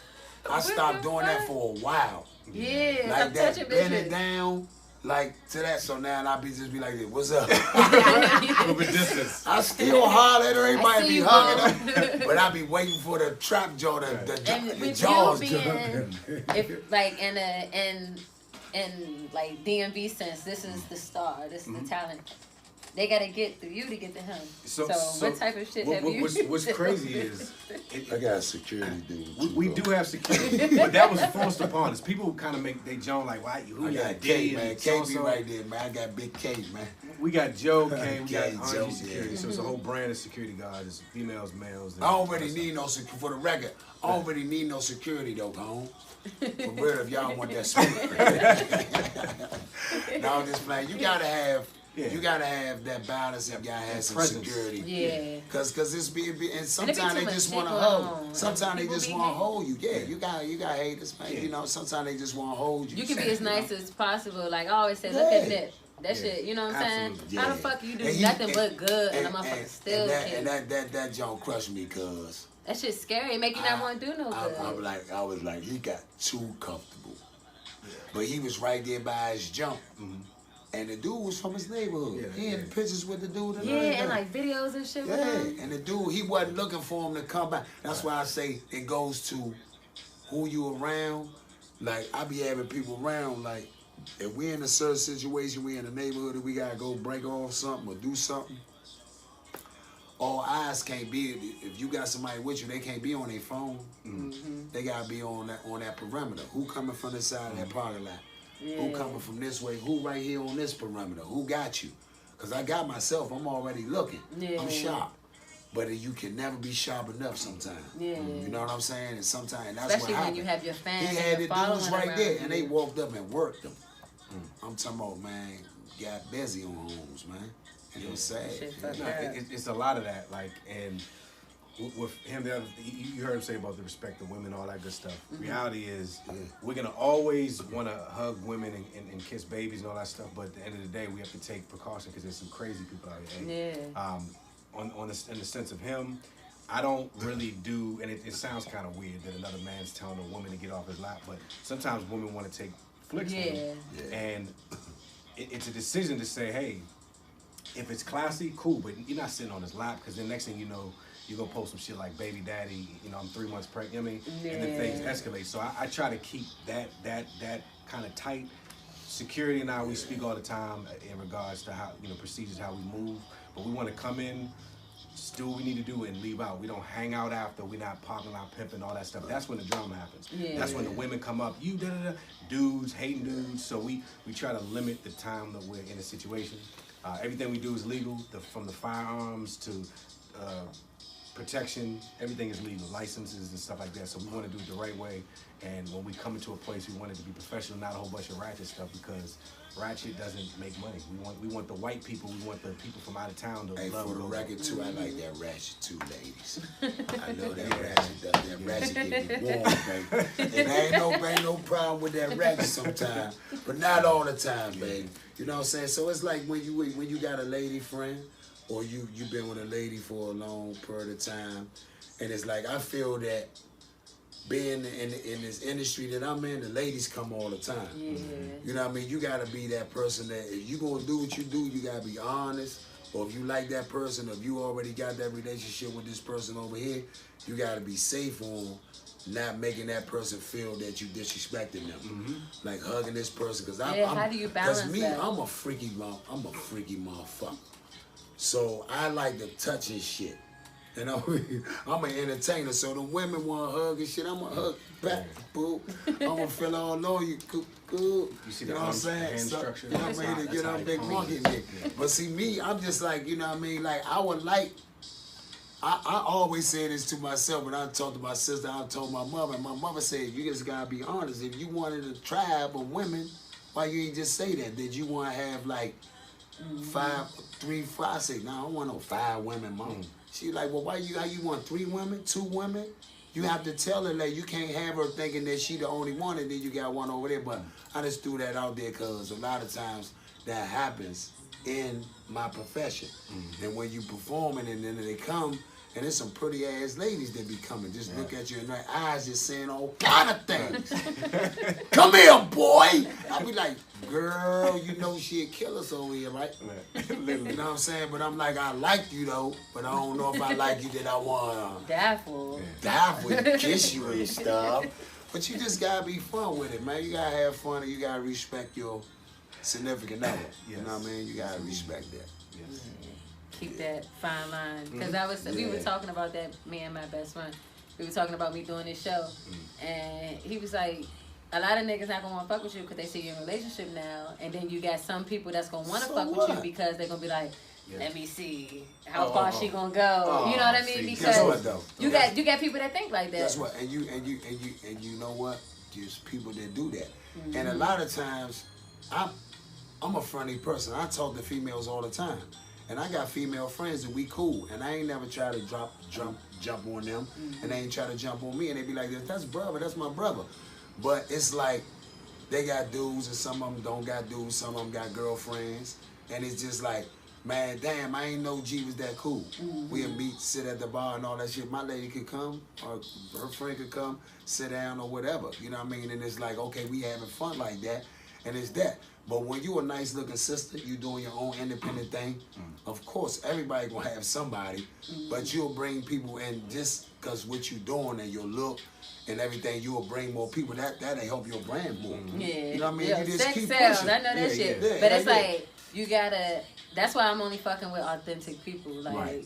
doing that for a while. Yeah, like I'm that, touching bend bitches. it down, like to that. So now I just be like this. What's up? From a distance. I still holler at her. Everybody see be you, hugging her, but I be waiting for the trap jaw, the jaws. If like in like DMV sense, this is the star. This is the talent. They gotta get through you to get to him. So what type of shit have you? What's crazy is I got a security dude. We do have security, but that was forced upon us. People kind of make they joke like, "Why? Who I got got K, K, man. K be right there, man. I got big K, man. We got Joe K, we got K, Angie Joe, Security. yeah. So it's a whole brand of security guards. It's females, males. I don't really need no security. For the record, I don't really need no security though, home. For real, if y'all want that smoke. No, I'm just playing. You gotta have. Yeah. You gotta have that balance. You gotta have some presence. security. Yeah. Cause it's be and And sometimes it they be too just much wanna shit hold. going on. Sometimes they People just be wanna hating. hold you. Yeah, you got haters, man. Yeah. You know, sometimes they just wanna hold you. You can be as nice as possible. Like I always say, look Yeah. at that. That shit, you know what I'm saying? Absolutely. How the fuck you do And nothing but good and the motherfucker still and kill? that John crushed me, cause That shit's scary. It make you not want to do no good. I was like, he got too comfortable. But he was right there by his jump. And the dude was from his neighborhood. Yeah, he had pictures with the dude. Yeah, and like videos and shit with him. Yeah, and the dude, he wasn't looking for him to come back. That's why I say it goes to who you around. Like, I be having people around, like, if we in a certain situation, we in a neighborhood and we gotta go break off something or do something, all eyes can't be, if you got somebody with you, they can't be on their phone. They gotta be on that perimeter. Who coming from the side of that parking lot? Yeah. Who coming from this way? Who right here on this perimeter? Who got you? Because I got myself. I'm already looking. Yeah. I'm sharp. But you can never be sharp enough sometimes. Yeah. You know what I'm saying? And sometimes that's Especially what when happened. you have your fans He had and the your following dudes right around there, you. and they walked up and worked them. I'm talking about, man, got busy on homes, man. And it was sad. Shit fucked No, up. it's a lot of that, like, and with him, you heard him say about the respect of women, all that good stuff. Reality is, we're gonna always want to hug women and kiss babies and all that stuff, but at the end of the day, we have to take precaution because there's some crazy people out here. Yeah. In the sense of him, I don't really do, and it sounds kind of weird that another man's telling a woman to get off his lap, but sometimes women want to take flicks from him, and it's a decision to say, hey, if it's classy, cool, but you're not sitting on his lap, because the next thing you know, you're going to post some shit like, baby daddy, you know, I'm 3 months pregnant, you know what I mean? And then things escalate. So I try to keep that kind of tight. Security and I, we speak all the time in regards to how, you know, procedures, how we move, but we want to come in, do what we need to do and leave out. We don't hang out after, we're not popping out, pimping, all that stuff. That's when the drama happens. That's when the women come up, you da-da-da, dudes, hating dudes. So we try to limit the time that we're in a situation. Everything we do is legal, from the firearms to protection, everything is legal, licenses and stuff like that. So we want to do it the right way. And when we come into a place, we want it to be professional, not a whole bunch of ratchet stuff, because ratchet doesn't make money. We want the white people, we want the people from out of town to Hey, love for the those. record too, I like that ratchet too, ladies. I know that ratchet does. That ratchet get me warm, baby. And ain't no problem with that ratchet sometimes, but not all the time, baby. You know what I'm saying? So it's like when you got a lady friend, or you've been with a lady for a long period of time, and it's like I feel that being in this industry that I'm in, the ladies come all the time. Yeah. You know what I mean? You gotta be that person that if you gonna do what you do, you gotta be honest. Or if you like that person, or if you already got that relationship with this person over here, you gotta be safe on not making that person feel that you disrespecting them. Like hugging this person, cause how do you balance that? I'm a freaky motherfucker. So I like to touch his shit. And I'm an entertainer, so the women want to hug and shit. I'm going to hug back, boo. I'm going to feel all over you, cool. You see know the what I'm saying? hand structure? You know what I mean? To get on big monkey dick. But see, me, I'm just like, you know what I mean? Like, I would like, I always say this to myself when I talk to my sister, I told my mother, and my mother said, you just got to be honest. If you wanted a tribe of women, why you ain't just say that? Did you want to have like 3, 5? I say, no, I don't want no 5 women, mom. She like, well, why you want 3 women, 2 women? You have to tell her that you can't have her thinking that she the only one and then you got one over there. But I just threw that out there because a lot of times that happens in my profession. And when you performing and then they come, and there's some pretty ass ladies that be coming. Just look at you and their eyes just saying all kind of things. Come here, boy. I be like, girl, you know she'll kill us over here, right? You know what I'm saying? But I'm like, I like you though, but I don't know if I like you that I want to die for you, kiss you and stuff. But you just gotta be fun with it, man. You gotta have fun and you gotta respect your significant other. You know what I mean? You gotta respect that. Keep that fine line, because we were talking about that, me and my best friend. We were talking about me doing this show, and he was like, a lot of niggas not gonna want to fuck with you because they see you in a relationship now, and then you got some people that's gonna want to fuck with you because they're gonna be like, let me see how far she gonna go. You know what I mean? Because guess what, though? you got people that think like that. That's what, and you know what? There's people that do that, and a lot of times, I'm a friendly person. I talk to females all the time. And I got female friends and we cool. And I ain't never try to jump on them. And they ain't try to jump on me. And they be like, that's brother, that's my brother. But it's like, they got dudes and some of them don't got dudes. Some of them got girlfriends. And it's just like, man, damn, I ain't know G was that cool. We'll meet, sit at the bar and all that shit. My lady could come, or her friend could come, sit down or whatever. You know what I mean? And it's like, okay, we having fun like that. And it's that. But when you a nice looking sister, you doing your own independent thing, of course, everybody gonna have somebody, but you'll bring people in just because what you doing and your look and everything, you'll bring more people. That'll help your brand more. Yeah. You know what I mean? Yeah. You just Sex keep sells. pushing. I know that shit. Yeah, but it's like, you gotta, that's why I'm only fucking with authentic people. Like,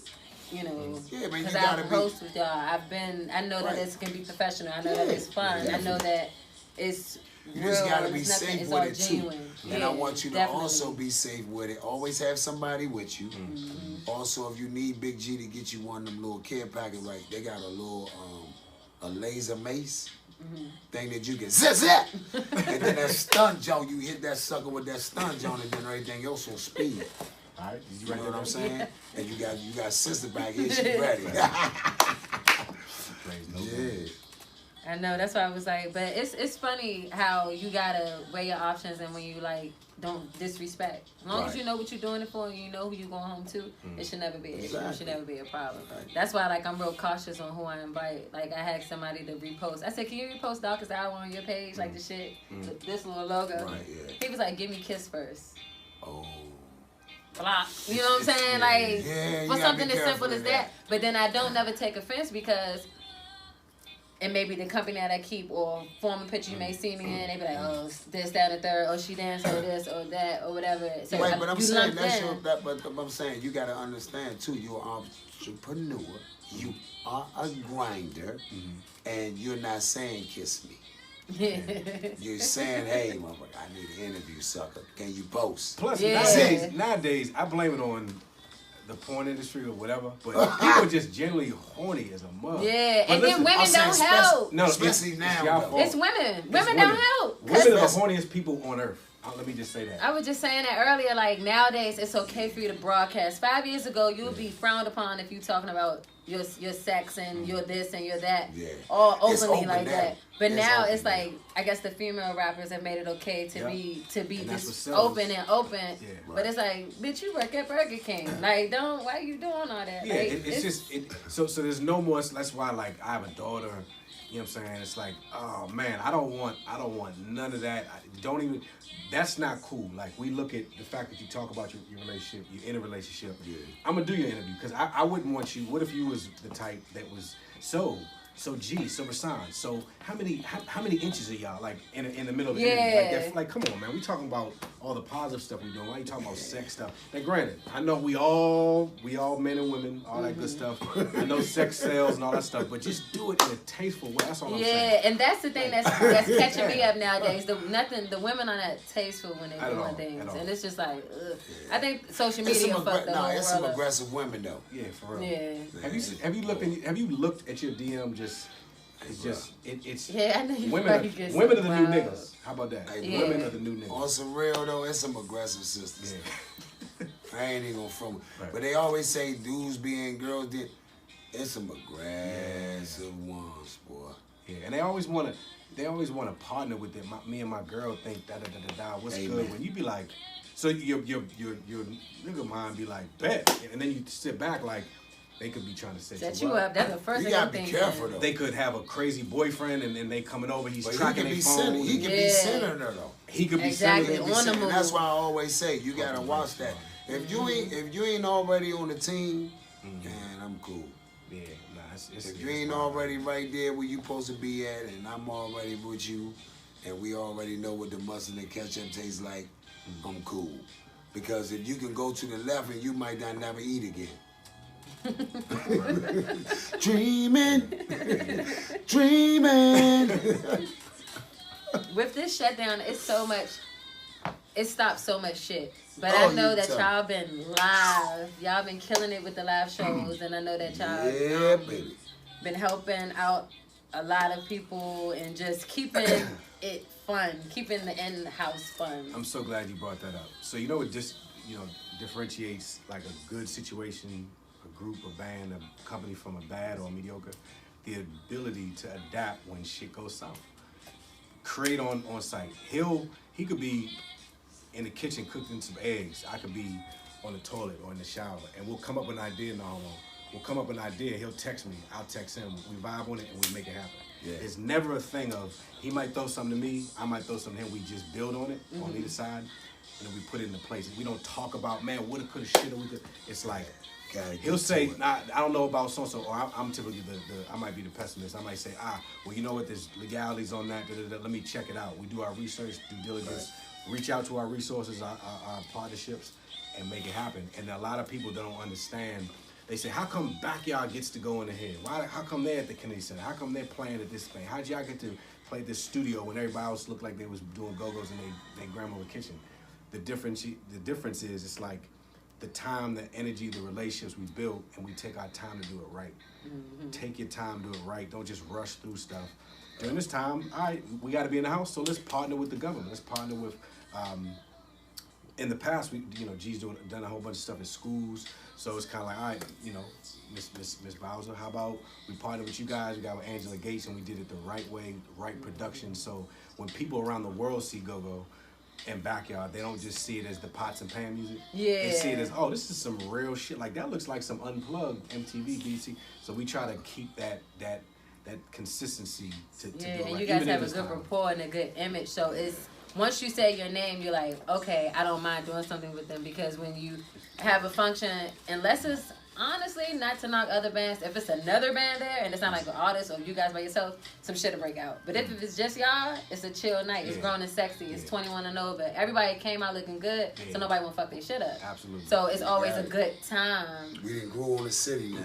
you know, because I've hosted with y'all. I know that this can be professional. I know that it's fun. I know that it's you just gotta be safe with it too. And I want you to definitely. also be safe with it. Always have somebody with you. Also, if you need Big G to get you one of them little care packets, like they got a little a laser mace thing that you can zip, and then that stun joint, you hit that sucker with that stun joint, and then everything else will speed. All right, you know what I'm saying? And you got sister back here, she ready. Yeah. I know, that's why I was like, but it's funny how you gotta weigh your options, and when you like don't disrespect. As long as you know what you're doing it for and you know who you're going home to, it should never be an issue. It should never be a problem. That's why like I'm real cautious on who I invite. Like I had somebody to repost. I said, can you repost Darkest Hour on your page? Like the shit, this little logo. He was like, give me kiss first. Oh. Block. You know what I'm saying? Like for something as simple as that. But then I don't never take offense because it may be the company that I keep or former picture you may see me in. They be like, oh, this, that, and the third. Oh, she danced or this or that or whatever. So right, but I'm saying but I'm saying you gotta understand too. You're an entrepreneur. You are a grinder, and you're not saying kiss me. You're saying, hey, motherfucker, I need an interview, sucker. Can you post? Plus, nowadays, I blame it on the porn industry or whatever, but people just generally horny as a mother. Yeah, and then women don't help. No, especially now. It's women. Women don't help. Women are the horniest people on earth. Let me just say that. I was just saying that earlier. Like nowadays, it's okay for you to broadcast. 5 years ago, you would be frowned upon if you talking about your sex and your this and your that, all openly like that. But now it's like I guess the female rappers have made it okay to be just open. Yeah. But it's like, bitch, you work at Burger King. Like, why you doing all that? Yeah, like, it's just so there's no more. That's why like I have a daughter. You know what I'm saying? It's like, oh man, I don't want none of that. That's not cool. Like we look at the fact that you talk about your relationship, you're in a relationship. Yeah. I'm gonna do your interview because I wouldn't want you. What if you was the type that was so Raasan. So how many inches are y'all like in the middle of the interview? Like come on, man. We talking about all the positive stuff we doing. Why are you talking about sex stuff? Now granted, I know we all men and women, all that good stuff. I know sex sells and all that stuff, but just do it in a tasteful way. That's all I'm saying. Yeah, and that's the thing that's catching me up nowadays. The women are not tasteful when they're doing things, and it's just like, ugh. I think social media fucked the whole world. It's some aggressive women though. Yeah, for real. Yeah. Have you looked at your DM just? It's I know women are the new niggas. How about that? Women are the new niggas. On some real though, it's some aggressive sisters. Yeah. I ain't even gonna front. Right. But they always say dudes being girls did. It's some aggressive ones, boy. Yeah, and they always wanna partner with them. Me and my girl think da. What's good? When you be like, so your nigga mind be like bet, and then you sit back like. They could be trying to set you up. That's the first thing I'm thinking. You gotta be careful though. They could have a crazy boyfriend and then they coming over. He's tracking their phone. He could be sending her though. He could be sending her. On the move. That's why I always say you gotta watch that. If you ain't already on the team, man, I'm cool. Yeah, if you ain't already right there where you supposed to be at, and I'm already with you, and we already know what the mustard and ketchup tastes like, I'm cool. Because if you can go to the left, and you might not never eat again. Dreaming. With this shutdown, it's so much. It stopped so much shit. But I know that y'all been live. Y'all been killing it with the live shows, and I know that y'all been helping out a lot of people and just keeping it fun, keeping the in-house fun. I'm so glad you brought that up. So you know what just differentiates like a good situation, a group, a band, a company from a bad or mediocre? The ability to adapt when shit goes south. Create on site. He could be in the kitchen cooking some eggs. I could be on the toilet or in the shower, and we'll come up with an idea in the home. We'll come up with an idea. He'll text me. I'll text him. We vibe on it and we make it happen. Yeah. It's never a thing of he might throw something to me. I might throw something to him. We just build on it on either side, and then we put it into place. We don't talk about man, woulda, coulda, shoulda. It's like he'll say, nah, I don't know about so and so, or I'm typically I might be the pessimist. I might say, well, you know what? There's legalities on that. Let me check it out. We do our research, due diligence, reach out to our resources, our partnerships, and make it happen. And a lot of people don't understand. They say, how come Backyard gets to go in the head? How come they're at the Kennedy Center? How come they're playing at this thing? How'd y'all get to play at this studio when everybody else looked like they was doing go-go's in their grandmother's kitchen? The difference is it's like the time, the energy, the relationships we build, and we take our time to do it right. Take your time, do it right. Don't just rush through stuff. During this time, all right, we got to be in the house, so let's partner with the government. Let's partner with, in the past, G's done a whole bunch of stuff in schools, so it's kind of like, all right, Miss Bowser, how about we partner with you guys? We got with Angela Gates, and we did it the right way, right production, so when people around the world see Go-Go and Backyard, they don't just see it as the pots and pan music. Yeah. They see it as, oh, this is some real shit. Like, that looks like some unplugged MTV, BT. So we try to keep that consistency to do it right. And you guys have a good rapport and a good image. So it's, once you say your name, you're like, okay, I don't mind doing something with them, because when you have a function, unless it's, honestly, not to knock other bands, if it's another band there and it's not like an artist or you guys by yourself, some shit will break out. But if it's just y'all, it's a chill night. It's grown and sexy. It's 21 and over. Everybody came out looking good, so nobody won't fuck their shit up. Absolutely. So it's always a good time. We didn't grow on the city now.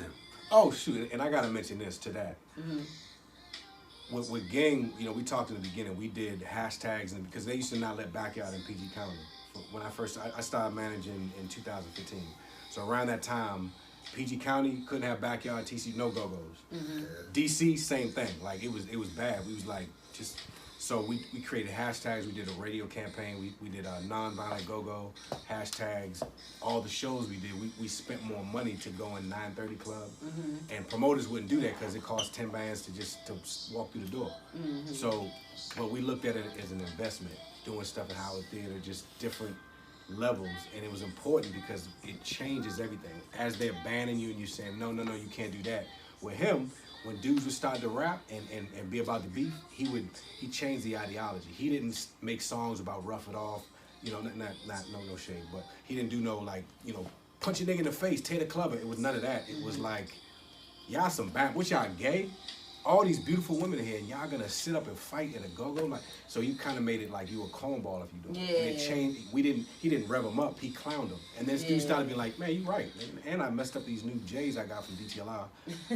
Oh, shoot. And I got to mention this to that. With Gang, we talked in the beginning, we did hashtags, and because they used to not let Backyard in PG County. When I started managing in 2015. So around that time, PG County couldn't have Backyard, TC, no Go-Go's. DC, same thing. Like, it was bad. We was like, just, So we created hashtags. We did a radio campaign. We did a nonviolent go-go hashtags. All the shows we did, we spent more money to go in 930 Club. And promoters wouldn't do that because it cost 10 bands to walk through the door. So, but we looked at it as an investment, doing stuff at Howard Theater, just different levels. And it was important because it changes everything. As they're banning you and you're saying, no, you can't do that. With him, when dudes would start to rap and be about the beef, he changed the ideology. He didn't make songs about rough it off, you know, no shade, but he didn't do no like, you know, punch a nigga in the face, tear the club. It was none of that. It was like, y'all some bad, what y'all gay? All these beautiful women in here, and y'all gonna sit up and fight in a go-go? Like, so you kind of made it like you a cornball if you do it. And it changed. He didn't rev him up. He clowned him. And then dudes started being like, man, you right. And I messed up these new J's I got from DTLR.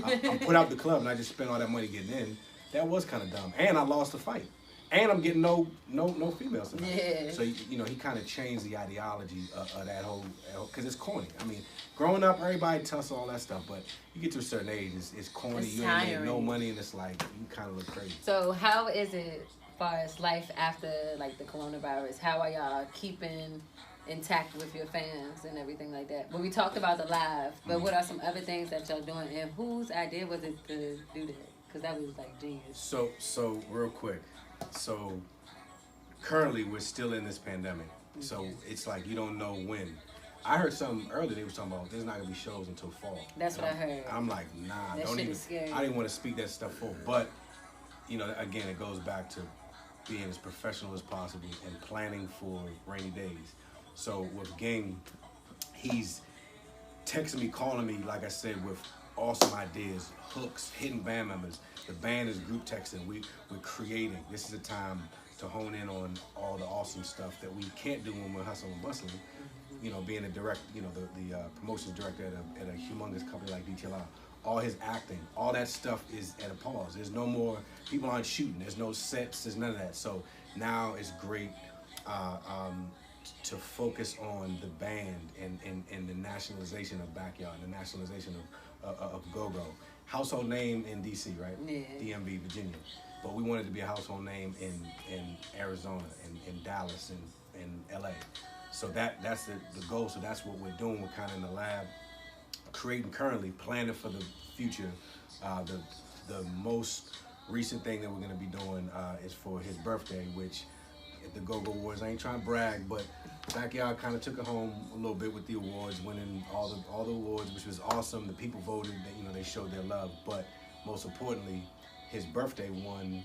I put out the club and I just spent all that money getting in. That was kind of dumb. And I lost the fight. And I'm getting no females tonight. So you know, he kind of changed the ideology of that whole, because it's corny. I mean, growing up, everybody tussle all that stuff, but you get to a certain age, it's corny. You ain't made no money, and it's like you kind of look crazy. So how is it, as far as life after like the coronavirus? How are y'all keeping intact with your fans and everything like that? Well, we talked about the live, but what are some other things that y'all doing, and whose idea was it to do that? Because that was like genius. So real quick. So currently we're still in this pandemic. So it's like you don't know when. I heard something earlier, they were talking about there's not gonna be shows until fall. That's what I heard. I'm like, nah, that don't shit even. Is scary. I didn't want to speak that stuff for, but you know, again, it goes back to being as professional as possible and planning for rainy days. So with Ging, he's texting me, calling me, like I said, with awesome ideas, hooks, hidden band members. The band is group texting. We're creating. This is a time to hone in on all the awesome stuff that we can't do when we're hustling and bustling. You know, being a direct, you know, the promotions director at a humongous company like DTLR. All his acting, all that stuff is at a pause. There's no more, people aren't shooting. There's no sets. There's none of that. So now it's great to focus on the band and the nationalization of Backyard, the nationalization of go-go. Household name in DC, right? Yeah. DMV, Virginia. But we wanted to be a household name in Arizona, in Dallas, and LA. So that's the goal. So that's what we're doing. We're kind of in the lab, creating currently, planning for the future. The most recent thing that we're going to be doing is for his birthday, which at the Go-Go Awards, I ain't trying to brag, but Backyard kind of took it home a little bit with the awards, winning all the awards, which was awesome. The people voted, they showed their love, but most importantly, his birthday won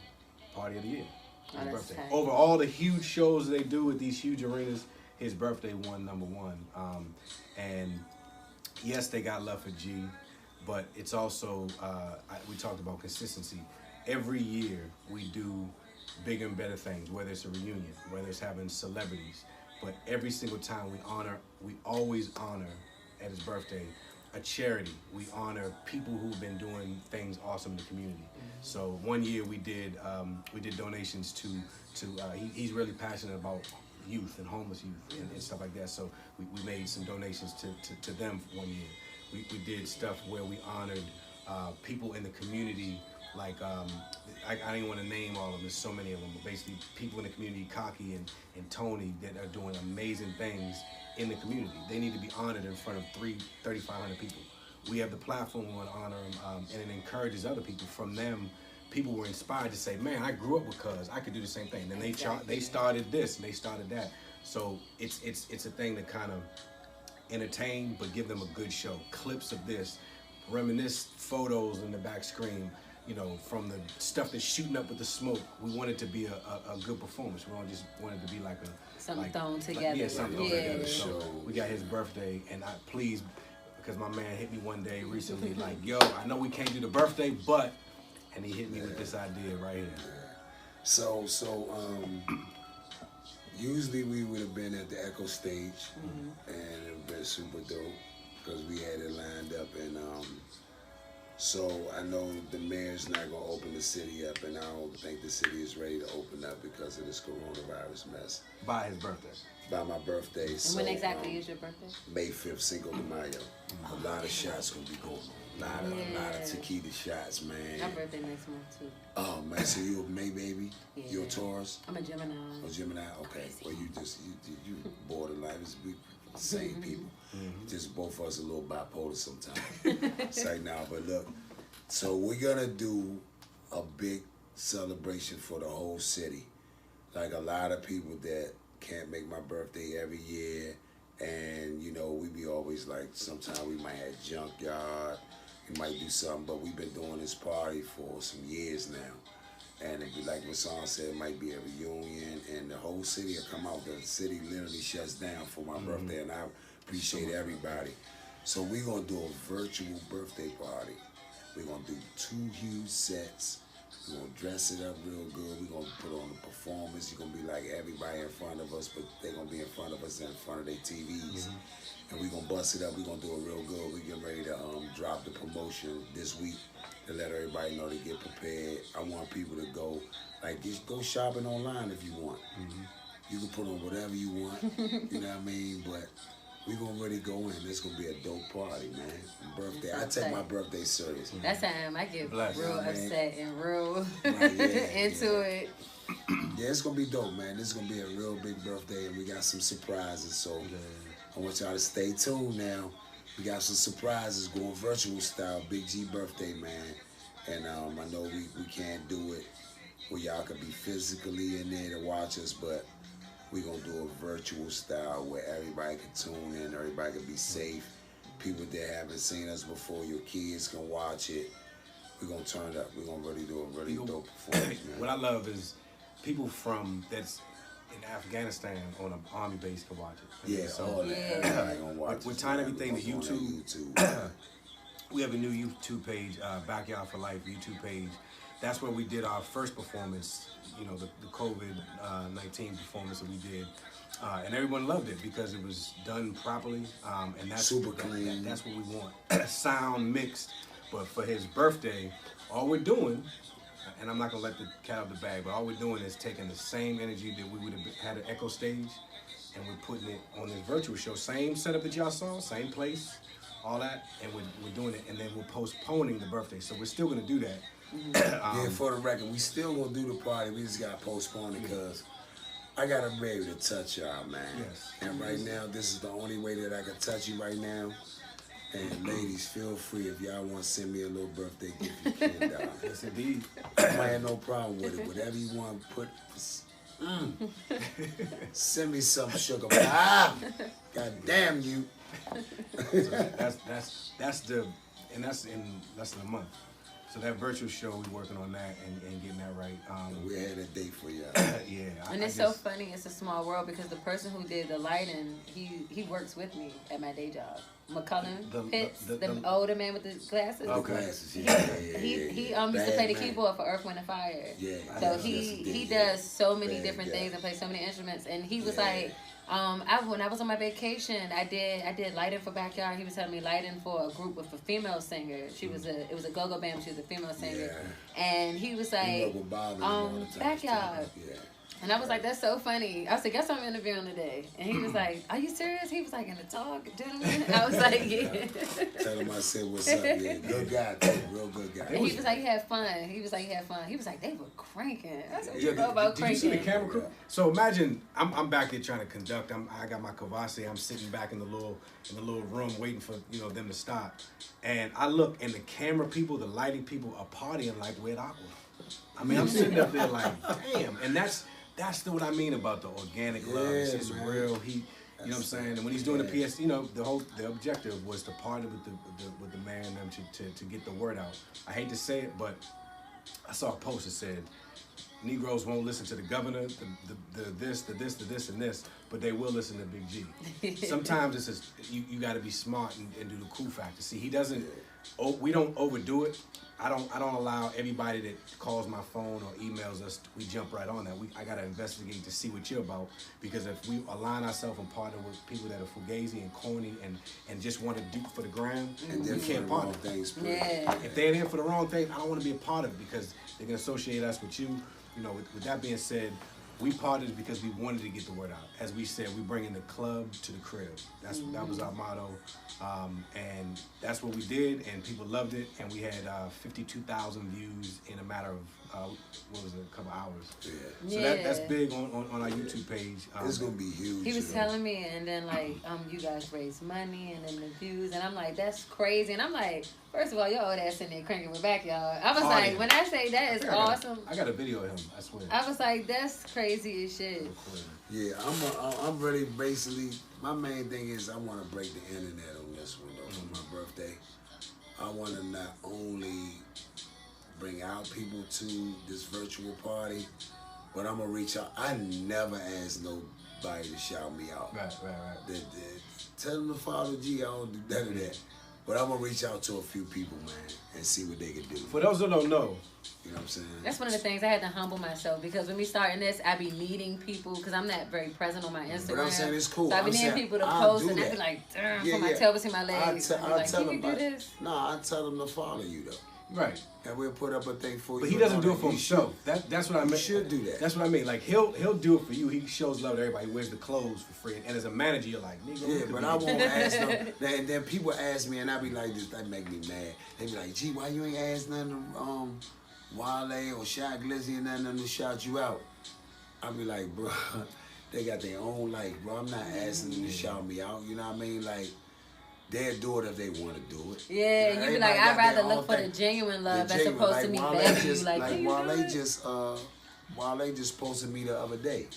Party of the Year. His birthday. Over all the huge shows they do at these huge arenas, his birthday won #1. And yes, they got love for G, but it's also, we talked about consistency. Every year we do bigger and better things, whether it's a reunion, whether it's having celebrities, but every single time we always honor at his birthday a charity. We honor people who've been doing things awesome in the community. So one year we did donations to he's really passionate about youth and homeless youth and stuff like that. So we made some donations to them one year. We did stuff where we honored people in the community. Like, I didn't want to name all of them, there's so many of them, but basically people in the community, Cocky and Tony, that are doing amazing things in the community. They need to be honored in front of 3,500 people. We have the platform, we want to honor them, and it encourages other people. From them, people were inspired to say, man, I grew up with Cuz, I could do the same thing. Then they started this, and they started that. So it's a thing to kind of entertain, but give them a good show. Clips of this, reminisce photos in the back screen, from the stuff that's shooting up with the smoke. We want it to be a good performance. We don't just want it to be like something thrown together. Yeah, something thrown together. So we got his birthday, and please, because my man hit me one day recently, like, yo, I know we can't do the birthday, but, and he hit me with this idea right here. So usually we would have been at the Echo Stage, and it would have been super dope, because we had it lined up, and so I know the mayor's not going to open the city up, and I don't think the city is ready to open up because of this coronavirus mess. By his birthday. By my birthday. And when exactly is your birthday? May 5th, Cinco de Mayo. A lot of shots going to be going on. A lot of tequila shots, man. My birthday next month too. Oh man, so you a May baby? Yeah. You a Taurus? I'm a Gemini. Oh, Gemini. Okay. Well, you borderline. We same people. Just both of us a little bipolar sometimes. It's like now, but look. So we're gonna do a big celebration for the whole city. Like a lot of people that can't make my birthday every year, and you know we be always like sometimes we might have junkyard. We might do something, but we've been doing this party for some years now. And it'd be like Raasan said, it might be a reunion, and the whole city will come out. The city literally shuts down for my birthday, and I appreciate everybody. So we're going to do a virtual birthday party. We're going to do 2 huge sets. We're going to dress it up real good. We're going to put on a performance. You're going to be like everybody in front of us, but they're going to be in front of us and in front of their TVs. And we're going to bust it up. We're going to do it real good. We're getting ready to drop the promotion this week to let everybody know to get prepared. I want people to go, like, just go shopping online if you want. You can put on whatever you want, you know what I mean? But we're going to really go in. It's going to be a dope party, man. Birthday. I take my birthday serious. That's time I get Bless real you, upset and real yeah, into it. Yeah, it's going to be dope, man. This is going to be a real big birthday, and we got some surprises, so I want y'all to stay tuned now. We got some surprises going virtual style, Big G birthday, man. And I know we can't do it where y'all could be physically in there to watch us, but we're going to do a virtual style where everybody can tune in, everybody can be safe. People that haven't seen us before, your kids can watch it. We're going to turn it up. We're going to really do a really dope performance, man. What I love is people from that's in Afghanistan on an army base can watch it. Yeah, so all that. Everybody gonna watch we're this, tying man. everything to We're going on YouTube. We have a new YouTube page, Backyard for Life YouTube page. That's where we did our first performance, you know, the COVID-19 performance that we did. And everyone loved it because it was done properly. And that's Super clean. That's what we want. Sound mixed. But for his birthday, all we're doing, and I'm not going to let the cat out of the bag, but all we're doing is taking the same energy that we would have had at Echo Stage, and we're putting it on this virtual show. Same setup that y'all saw, same place, all that, and we're doing it, and then we're postponing the birthday. So we're still going to do that. Yeah, for the record, we still gonna do the party. We just gotta postpone it because I gotta be able to touch y'all, man. Yes. And right now, this is the only way that I can touch you right now. And ladies, feel free if y'all want to send me a little birthday gift, you can. Yes, indeed. I have no problem with it. Whatever you want to put. Send me some sugar. God damn you. So that's in less than a month. So that virtual show, we're working on that and getting that right. We had a date for y'all. Yeah. And it's so funny. It's a small world because the person who did the lighting, he works with me at my day job. McCullum Pitts, the older man with the glasses. The glasses, yeah. He used to play the keyboard for Earth, Wind, and Fire. Yeah. So he does so many different things and plays so many instruments. And he was like, when I was on my vacation, I did lighting for Backyard. He was telling me lighting for a group with a female singer. It was a go-go band. She was a female singer, and he was like, Backyard. Yeah. And I was like, that's so funny. I said, guess I'm interviewing today. And he was like, are you serious? He was like, in the talk, gentlemen? I was like, yeah. Tell him I said, what's up? Yeah, good guy, too. Real good guy. And he was like, he had fun. He was like, they were cranking. I said, what Yeah, you know about did cranking? you see the camera crew? So imagine I'm back there trying to conduct. I got my Kavasi. I'm sitting back in the little room waiting for them to stop. And I look, and the camera people, the lighting people are partying like Red Aqua. I mean, I'm sitting up there like, damn. And that's what I mean about the organic love. It's real. You know what I'm saying? And when he's doing the PS, the objective was to partner with the man and them to get the word out. I hate to say it, but I saw a post that said, Negroes won't listen to the governor, the this, and this, but they will listen to Big G. Sometimes it's just, you got to be smart and do the cool factor. See, he doesn't. We don't overdo it. I don't allow everybody that calls my phone or emails us. We jump right on that. I gotta investigate to see what you're about, because if we align ourselves and partner with people that are fugazi and corny and just want to do for the gram, we can't partner. If they're there for the wrong thing, I don't want to be a part of it because they can associate us with you. With that being said, we partnered because we wanted to get the word out. As we said, we bringing the club to the crib. That was our motto, and that's what we did. And people loved it. And we had 52,000 views in a matter of a couple hours. Yeah. So that's big on our YouTube page. It's gonna be huge. He was telling me, and then like you guys raise money, and then the views, and I'm like, that's crazy. And I'm like, first of all, your old ass in there cranking with backyard. I was like, when I say that is awesome. I got a video of him. I swear. I was like, that's crazy as shit. Yeah, I'm really basically, my main thing is I want to break the internet on this one though for my birthday. I want to not only bring out people to this virtual party, but I'm gonna reach out. I never asked nobody to shout me out. Right. Tell them to follow G. I don't do none of that. But I'm gonna reach out to a few people, man, and see what they can do. For those who don't know, you know what I'm saying? That's one of the things I had to humble myself, because when we starting this, I be needing people, because I'm not very present on my Instagram. But I'm saying it's cool. So I be needing people to post, and I be like, damn, for my tail between my legs. I tell them, I tell them to follow you though. right. And we'll put up a thing for you. But he doesn't do it for himself. That's what I mean. He should do that. That's what I mean. Like he'll do it for you. He shows love to everybody. He wears the clothes for free. And as a manager, you're like, nigga. Yeah, but I won't ask them. And then people ask me, and I be like, this that make me mad. They be like, gee, why you ain't ask none to Wale or Shaq Glizzy and none to shout you out? I be like, bro, they got their own life, bro. I'm not asking them to shout me out. You know what I mean? Like, they'll do it if they want to do it. Yeah, you be like, I'd rather look for the genuine love as opposed to me begging you. Like Wale just posted me the other day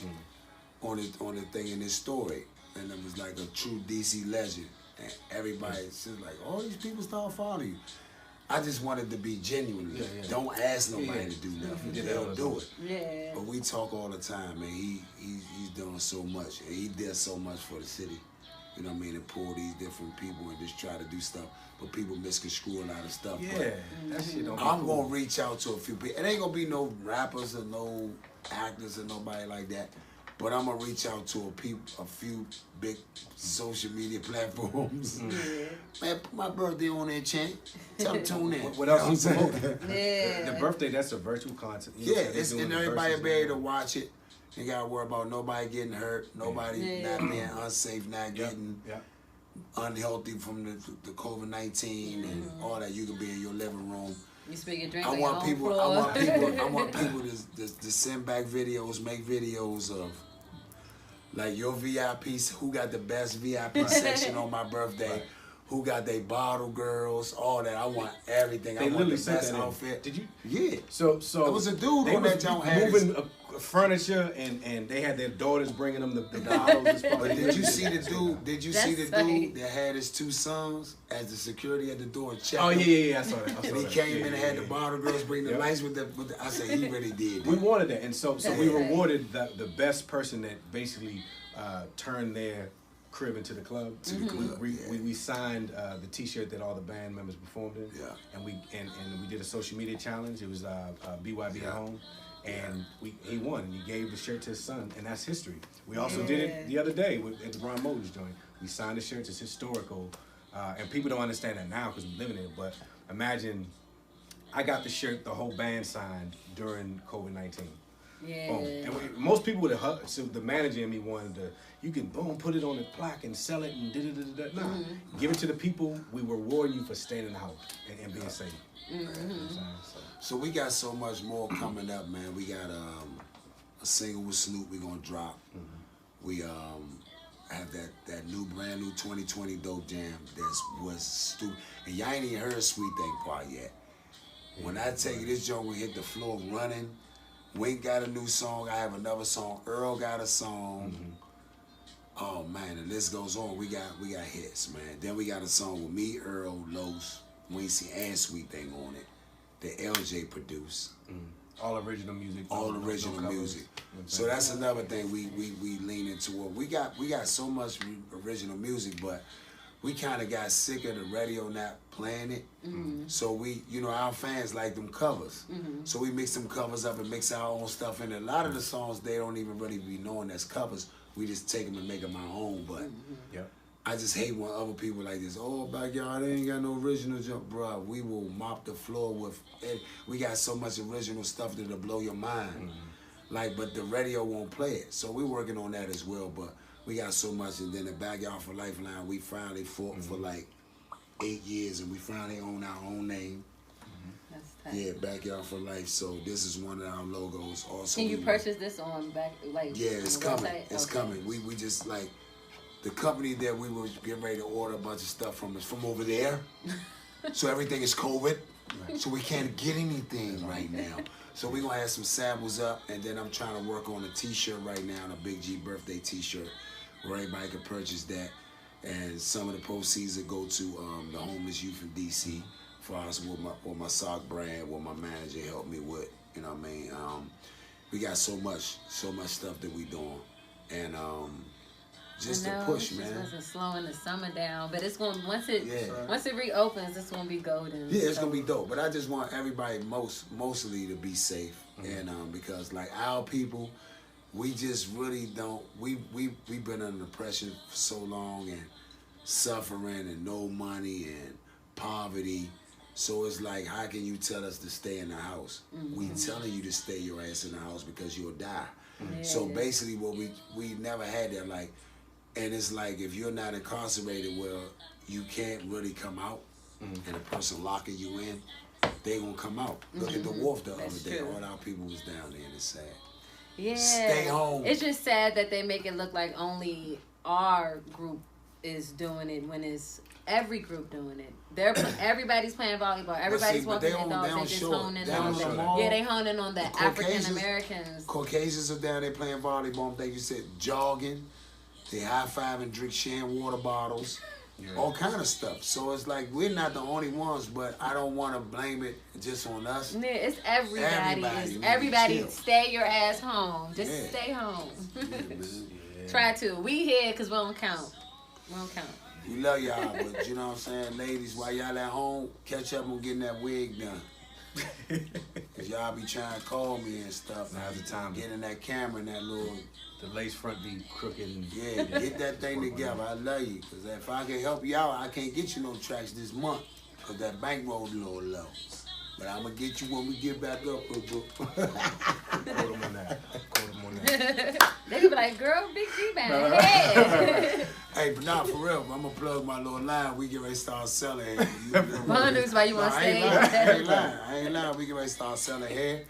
on the thing in this story, and it was like a true DC legend, and everybody said like, all these people start following you. I just wanted to be genuine. Don't ask nobody to do nothing. They'll do it. Yeah. But we talk all the time, man. He's doing so much, and he did so much for the city. You know what I mean? And pull these different people and just try to do stuff. But people misconstrue a lot of stuff. Yeah, that shit don't I'm going to reach out to a few people. It ain't going to be no rappers or no actors or nobody like that. But I'm going to reach out to a few big social media platforms. Man, put my birthday on there, champ. Tell them tune in. What else you promoting? Yeah. The birthday, that's a virtual content. Yeah, and everybody will be able to watch it. You got to worry about nobody getting hurt, nobody not being unsafe, not getting unhealthy from the COVID-19 and all that. You can be in your living room. You spill your drink I on want your people. own floor. I want people to send back videos, make videos of like your VIPs. Who got the best VIP section on my birthday? Right. Who got they bottle girls? All that. I want everything. They I want the best outfit. Did you? Yeah. So there was a dude on that joint moving furniture, and they had their daughters bringing them the bottles. But did you see the dude? Did you see the dude that had his two sons as the security at the door and checked? Oh yeah, I saw that. And he came in and had the bottle girls bring the lights with the. I said he really did. We wanted that, and so we rewarded the best person that basically turned their crib into the club. We signed the T-shirt that all the band members performed in. Yeah. And we did a social media challenge. It was BYB at home. And he won, and he gave the shirt to his son, and that's history. We also did it the other day at the Ron Moses joint. We signed the shirts. It's historical, and people don't understand that now because we're living it. But imagine, I got the shirt the whole band signed during COVID-19. Yeah. Boom. And most people would have hugged. So the manager and me wanted to, you can put it on a plaque and sell it and da-da-da-da-da. Nah, give it to the people. We reward you for staying in the house and being safe. So we got so much more coming up, man. We got a single with Snoop we're gonna drop. We have that brand new 2020 dope jam was stupid. And y'all ain't even heard Sweet Thing part yet. When I tell you this joint, we hit the floor running. Wink got a new song. I have another song. Earl got a song. Oh man, the list goes on. We got hits, man. Then we got a song with me, Earl, Los, Wincy, and Sweet Thing on it that LJ produced. All original music. All original music. So that's another thing we lean into. We got so much original music, but we kind of got sick of the radio not playing it. So we, our fans like them covers. So we mix them covers up and mix our own stuff in it. A lot of the songs, they don't even really be known as covers. We just take them and make them our own. But I just hate when other people like this. Oh, backyard, they ain't got no original jump, bro. We will mop the floor with it. We got so much original stuff that'll blow your mind. like, but the radio won't play it. So we're working on that as well. But we got so much, and then the Backyard for Lifeline, we finally fought for like 8 years, and we finally own our own name. That's tight. Yeah, Backyard for Life. So this is one of our logos. Also, Can you purchase this on Yeah, it's on the coming. website? It's coming. We just like the company that we were getting ready to order a bunch of stuff from is from over there. So everything is COVID. So we can't get anything right now. So we're gonna have some samples up, and then I'm trying to work on a T-shirt right now, a Big G birthday T-shirt, where everybody can purchase that, and some of the proceeds will go to the homeless youth in DC. For us, with my sock brand, what my manager helped me with, you know what I mean. We got so much stuff that we doing, and just to push, man. It wasn't slowing the summer down, but it's going once it reopens, it's gonna be golden. Yeah, it's gonna be dope. But I just want everybody mostly to be safe, and because like our people, we just really don't. We've been under depression for so long and suffering and no money and poverty. So it's like, how can you tell us to stay in the house? We telling you to stay your ass in the house because you'll die. So basically, what we never had that, like, and it's like, if you're not incarcerated, well, you can't really come out, and the person locking you in, they gonna come out. Look at the wharf the other day. All our people was down there, and it's sad. Yeah. Stay home. It's just sad that they make it look like only our group is doing it when it's every group doing it. Everybody's playing volleyball. Everybody's walking their dogs. They just honing on they honing on the African Americans. Caucasians are down there playing volleyball. I think you said jogging. They high-fiving, sharing water bottles, all kind of stuff. So it's like, we're not the only ones, but I don't want to blame it just on us. Yeah, it's everybody. Everybody stay your ass home. Just stay home. Try to. We here because we don't count. We love y'all, but you know what I'm saying? Ladies, while y'all at home, catch up on getting that wig done. Cause y'all be trying to call me and stuff. Now's the time. Getting that camera and that little... The lace front be crooked. And yeah, get that thing together. I love you. Cause if I can help you out, I can't get you no tracks this month. Cause that bankroll a little low. But I'm gonna get you when we get back up, bro. Quote him on that. They be like, girl, Big G man. Hey. Hey, but nah, for real, I'm gonna plug my little line. We get ready to start selling hair. Wonders why you want to stay. I ain't lying. We get ready to start selling hair.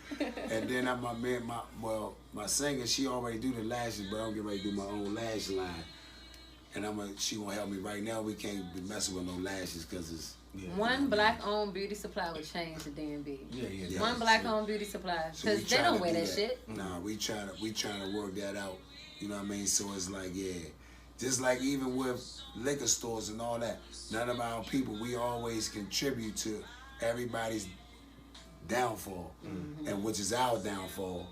And then my singer, she already do the lashes, but I'm getting ready to do my own lash line. And she gonna help me right now. We can't be messing with no lashes because it's... One black-owned beauty supply would change the DMV. Yeah. One black-owned beauty supply, because they don't wear that shit. Nah, we trying to work that out. You know what I mean? So it's like, just like even with liquor stores and all that, none of our people, we always contribute to everybody's downfall, and which is our downfall.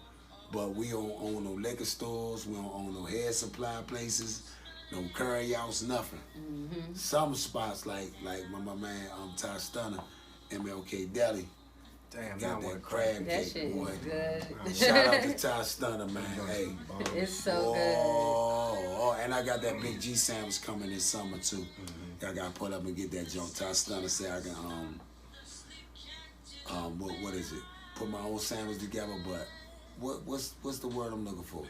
But we don't own no liquor stores. We don't own no hair supply places. No curry house, nothing. Some spots like my man Ty Stunner, MLK Deli. Damn, got that crab that cake, shit boy. Is good. Shout out to Ty Stunner, man. Hey, it's so good. And I got that Big G sandwich coming this summer too. I gotta pull up and get that junk. Ty Stunner said I can what is it? Put my own sandwich together, but what's the word I'm looking for?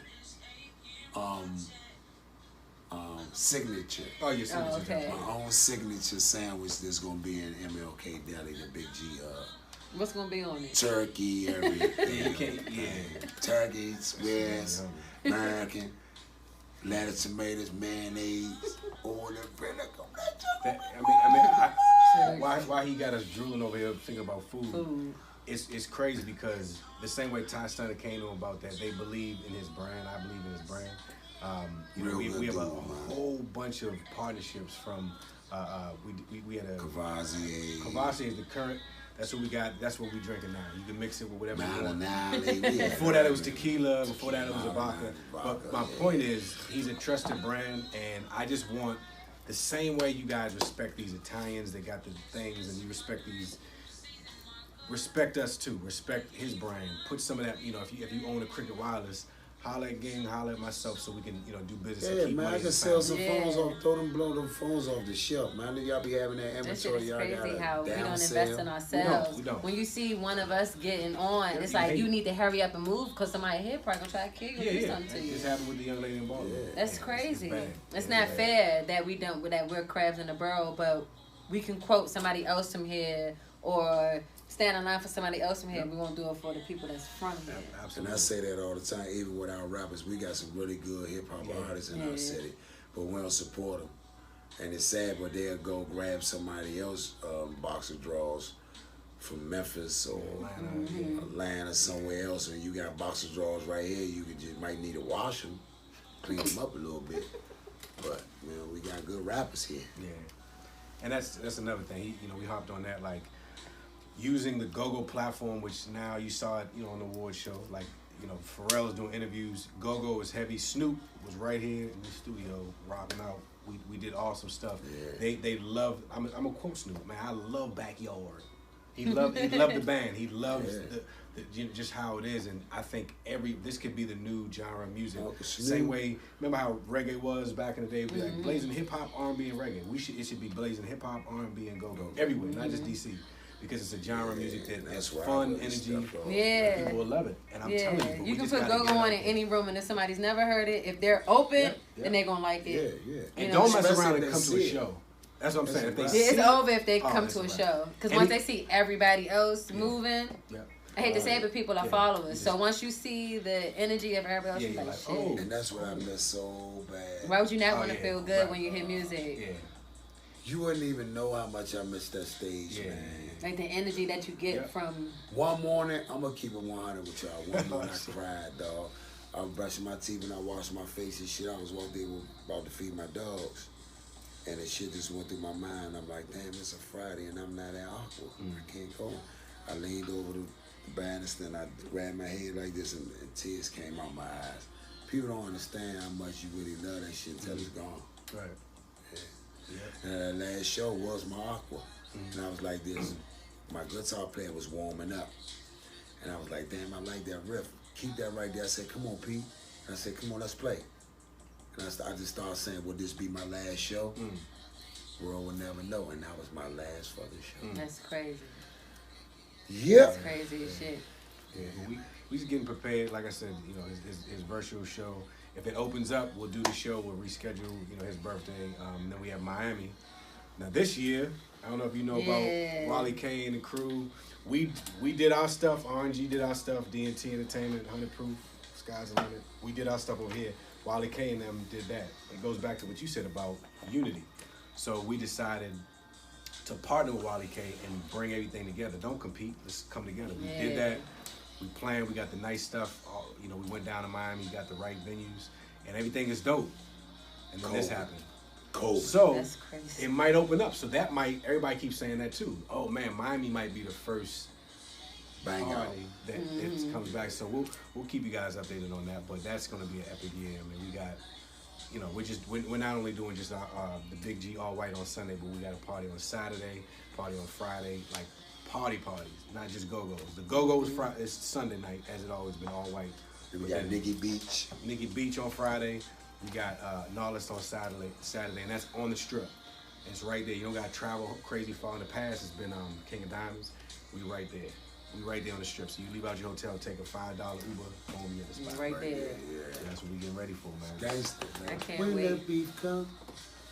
Signature. Oh, your signature. Oh, okay. My own signature sandwich that's gonna be in MLK Deli, the Big G. What's gonna be on it? Turkey, everything. Yeah. Turkey, squares, American, lettuce, tomatoes, mayonnaise, all that bread. Why he got us drooling over here thinking about food. It's crazy because the same way Ty Stunner came to him about that, they believe in his brand. I believe in his brand. We have a whole bunch of partnerships from we had a Cavassier is the current. That's what we got. That's what we drinking now. You can mix it with whatever you want. Before that it was tequila. Before that it was a vodka. But my point is, he's a trusted brand, and I just want the same way you guys respect these Italians. They got the things, and you respect these. Respect us too. Respect his brand. Put some of that. If you own a Cricket Wireless, holler at Gang, holler at myself, so we can, you know, do business. Yeah, and keep man, money I in can the sell family. some phones off, blow them phones off the shelf, man. Y'all be having that That shit inventory, is y'all got crazy a how we down don't sale. invest in ourselves. We don't. When you see one of us getting on, Yeah, it's you like hate you it. need to hurry up and move because somebody here probably gonna try to kill you or do something to you. This happened with the young lady in Baltimore. Yeah. That's Yeah, crazy. bad. It's Yeah, not bad. fair that we're crabs in a barrel, but we can quote somebody else from here or stand in line for somebody else from here. We won't do it for the people that's from here. Absolutely. And I say that all the time, even with our rappers, we got some really good hip hop artists in our city, but we don't support them. And it's sad, but they'll go grab somebody else boxer draws from Memphis or Atlanta, somewhere else, and you got boxer draws right here. You could just might need to wash them, clean them up a little bit. But we got good rappers here. Yeah, and that's another thing. We hopped on that, like using the GoGo platform, which now you saw it, on the award show. Like, Pharrell's doing interviews. GoGo is heavy. Snoop was right here in the studio rocking out. We did awesome stuff. Yeah. They love. I'm a quote Snoop, man. I love Backyard. He loved the band. He loves just how it is, and I think this could be the new genre of music. Same way, remember how reggae was back in the day? It was like blazing hip hop, R&B, and reggae. It should be blazing hip hop, R&B, and go-go everywhere, not just DC, because it's a genre of music that has fun, energy. Yeah, people will love it, and I'm telling you, you can put go-go on in any room, and if somebody's never heard it, if they're open, then they're gonna like it. Yeah. And don't mess around and come to a show. That's what I'm saying. If they it's over if they come to a show. Because once they see everybody else moving, I hate to say it, but people are followers. So once you see the energy of everybody else, you're like, shit. Oh. And that's what I miss so bad. Why would you not want to feel good when you hear music? Yeah. You wouldn't even know how much I miss that stage, man. Like the energy that you get from... One morning, I'm going to keep it 100 with y'all. One morning I cried, dog. I was brushing my teeth and I washed my face and shit. I was about to feed my dogs. And the shit just went through my mind. I'm like, damn, it's a Friday and I'm not that awkward. I can't go. I leaned over the banister and I grabbed my head like this and tears came out my eyes. People don't understand how much you really love that shit until it's gone. Right. Yeah. And that last show was my aqua. And I was like this. My guitar player was warming up. And I was like, damn, I like that riff. Keep that right there. I said, come on, Pete. And I said, come on, let's play. And I just started saying, would this be my last show? World will never know. And that was my last fucking show. That's crazy. Yep. That's crazy as shit. Yeah, we just getting prepared. Like I said, his virtual show. If it opens up, we'll do the show. We'll reschedule, his birthday. And then we have Miami. Now this year, I don't know if you know about Wally K and the crew. We did our stuff. RNG did our stuff. DNT Entertainment, 100 Proof, Sky's the Limit. We did our stuff over here. Wally K and them did that. It goes back to what you said about unity. So we decided to partner with Wally K and bring everything together. Don't compete. Let's come together. We did that. We planned. We got the nice stuff. We went down to Miami. Got the right venues, and everything is dope. And then this happened. Cold. So That's crazy. it might open up. So that might. Everybody keeps saying that too. Oh man, Miami might be the first Bang out. party that comes back. So we'll keep you guys updated on that. But that's gonna be an epic year. I mean, we got. We're not only doing just the Big G all white on Sunday, but we got a party on Saturday, party on Friday, like parties, not just go-go's. The go-go is Sunday night, as it always been, all white. We got Nikki Beach. Nikki Beach on Friday. We got Gnarless on Saturday, and that's on the strip. It's right there. You don't got to travel crazy far. In the past, it's been King of Diamonds. We right there. We right there on the strip. So you leave out your hotel, take a $5 Uber, home in the spot. Right there. Yeah. That's what we getting ready for, man. Gangster, man. I can't when wait. that beef come.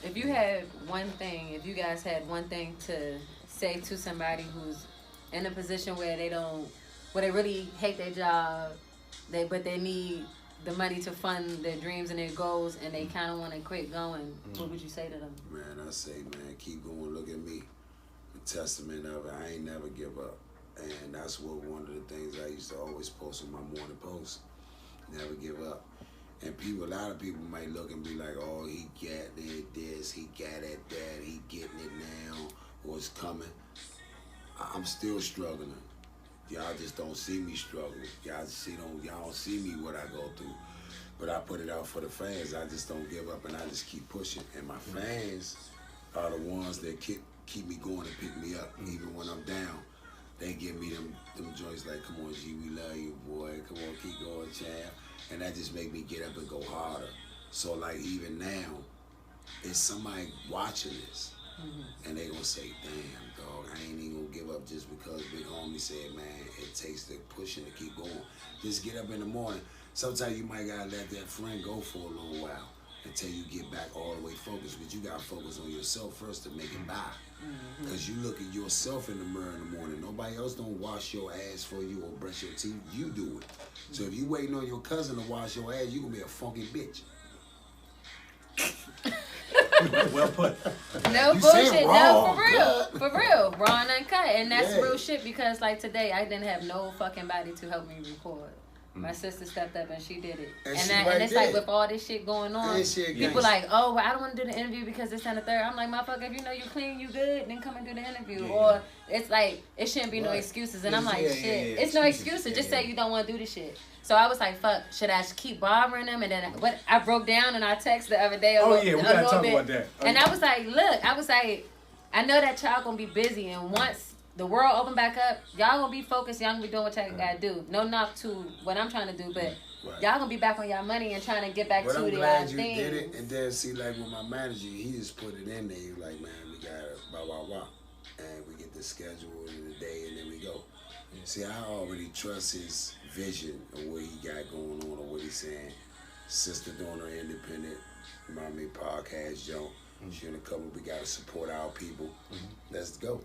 If you had one thing, if you guys had one thing to say to somebody who's in a position where they really hate their job, but they need the money to fund their dreams and their goals, and they kind of want to quit going, what would you say to them? Man, I say, man, keep going. Look at me. The testament of it. I ain't never give up. And that's one of the things I used to always post on my morning post. Never give up. And a lot of people might look and be like, oh, he got it this, he got it that, he getting it now, or it's coming. I'm still struggling. Y'all just don't see me struggling. Y'all don't see me what I go through. But I put it out for the fans. I just don't give up and I just keep pushing. And my fans are the ones that keep me going and pick me up, even when I'm down. They give me them joints like, come on, G, we love you, boy. Come on, keep going, champ. and that just make me get up and go harder. So like even now, it's somebody watching this, and they gonna say, "Damn, dog, I ain't even gonna give up just because Big Homie said, man, it takes the pushing to keep going. Just get up in the morning. Sometimes you might gotta let that friend go for a little while until you get back all the way focused. But you gotta focus on yourself first to make it by. Because you look at yourself in the mirror in the morning. Nobody else don't wash your ass for you or brush your teeth. You do it. So if you waiting on your cousin to wash your ass, you gonna be a funky bitch. Well put. No You bullshit. said No, wrong, for real, raw and uncut, and that's Yeah. real shit. Because like today, I didn't have no fucking body to help me record. My sister stepped up and she did it, And and it's like with all this shit going on, people like, oh, well, I don't want to do the interview because it's on the third. I'm like, motherfucker, if you know you're clean, you good, then come and do the interview. Or it's like it shouldn't be no excuses, and I'm like, shit, it's no excuses. Just say you don't want to do the shit. So I was like, fuck, should I keep bothering them? And then I broke down and I texted the other day. We gotta talk about that. And I was like, look, I know that y'all gonna be busy, and once the world open back up, y'all gonna be focused, y'all gonna be doing what y'all gotta do. No knock to what I'm trying to do, but y'all gonna be back on y'all money and trying to get back to the glad you thing. did it, and then see, like with my manager, he just put it in there. He was like, man, we got blah blah blah, and we get the schedule in the day, and then we go. See, I already trust his vision of what he got going on or what he's saying. Sister doing her independent, podcast jump. She in the cover. We gotta support our people. Let's go.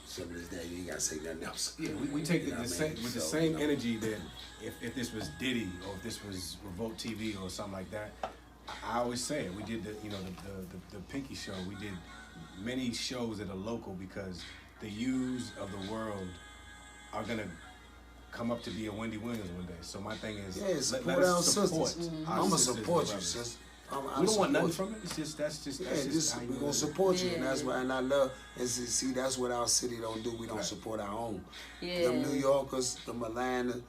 Simple as that. You ain't gotta say nothing else. Yeah, we take the same energy that if this was Diddy or if this was Revolt TV or something like that. I always say it. We did the Pinky show. We did many shows that are local because the youths of the world are gonna come up to be a Wendy Williams one day. So my thing is, let us support. I'm gonna support you, sis. We don't want nothing from it. It's just that's just we're gonna support you, and that's why. And I love and see that's what our city don't do. We don't support our own. Them New Yorkers, them Atlanta,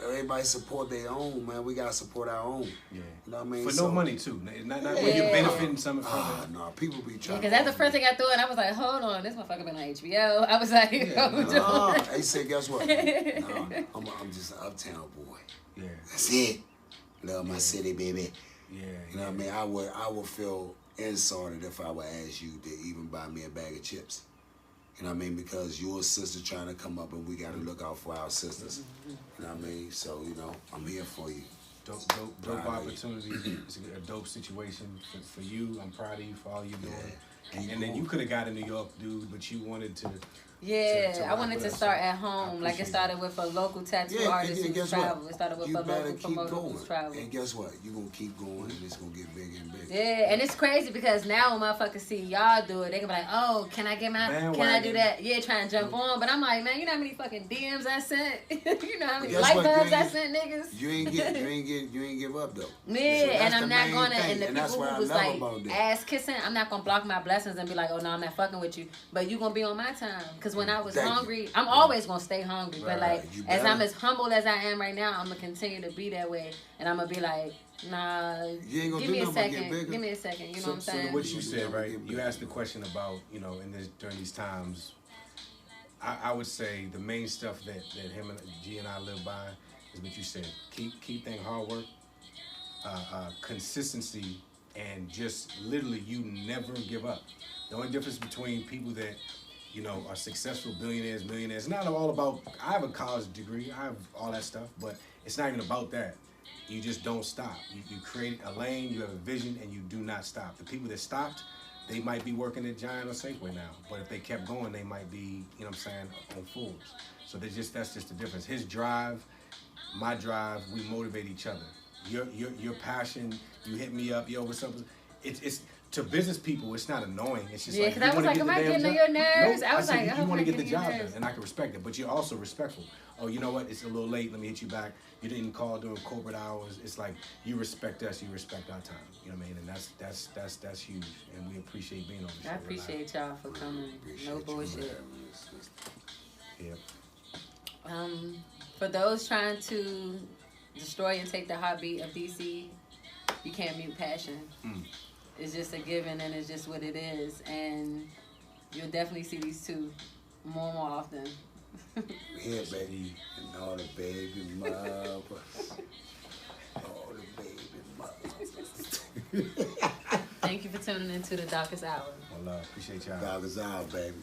everybody support their own. Man, we gotta support our own. Yeah, you know what I mean. For no money too. Not when you're benefiting something from it. No, people be trying. Because that's the first thing I thought, and I was like, hold on, this motherfucker been on HBO. I was like, They said, guess what? I'm just an uptown boy. Yeah, that's it. Love my city, baby. Yeah, you know what I mean? I would feel insulted if I would ask you to even buy me a bag of chips. You know what I mean? Because you're a sister trying to come up, and we got to look out for our sisters. You know what I mean? So, I'm here for you. Dope opportunity. It's a dope situation for you. I'm proud of you for all you're doing. And then you could have got a New York dude, but you wanted to. I wanted to start at home. Like it started with a local tattoo artist who traveled. It started with a local promoter who traveled. And guess what? You're going to keep going, and it's going to get bigger and bigger. Yeah, and it's crazy because now when motherfuckers see y'all do it, they can be like, oh, can I get can I do that? Yeah, trying to jump on. But I'm like, man, you know how many fucking DMs I sent? You know how many light bulbs I sent niggas? You ain't give up, though. Yeah, and I'm not going to, and the people who was like ass kissing, I'm not going to block my blessings and be like, oh, no, I'm not fucking with you. But you going to be on my time. Because when I was hungry, I'm always going to stay hungry. But like, as I'm as humble as I am right now, I'm going to continue to be that way. And I'm going to be like, nah, give me a second. Give me a second. You know what I'm saying? So what you said, right? You asked the question about, during these times, I would say the main stuff that him and G and I live by is what you said. Keep thing hard work, consistency, and just literally you never give up. The only difference between people that are successful billionaires, millionaires. It's not all about, I have a college degree, I have all that stuff, but it's not even about that. You just don't stop. You create a lane, you have a vision, and you do not stop. The people that stopped, they might be working at Giant or Safeway now, but if they kept going, they might be, on Forbes. So that's just the difference. His drive, my drive, we motivate each other. Your passion, you hit me up, yo, what's up? It's to business people, it's not annoying. It's just because I was like, am I getting on your nerves? No, I was like, you want to get the job done, and I can respect it. But you're also respectful. Oh, you know what? It's a little late. Let me hit you back. You didn't call during corporate hours. It's like you respect us. You respect our time. You know what I mean? And that's huge. And we appreciate being on the show. I appreciate y'all for coming. No bullshit. Yeah. For those trying to destroy and take the heartbeat of DC, you can't mute passion. It's just a given, and it's just what it is. And you'll definitely see these two more and more often. Yeah, baby. And all the baby mother. Thank you for tuning into the Darkest Hour. Well, appreciate y'all. Dog is out, baby.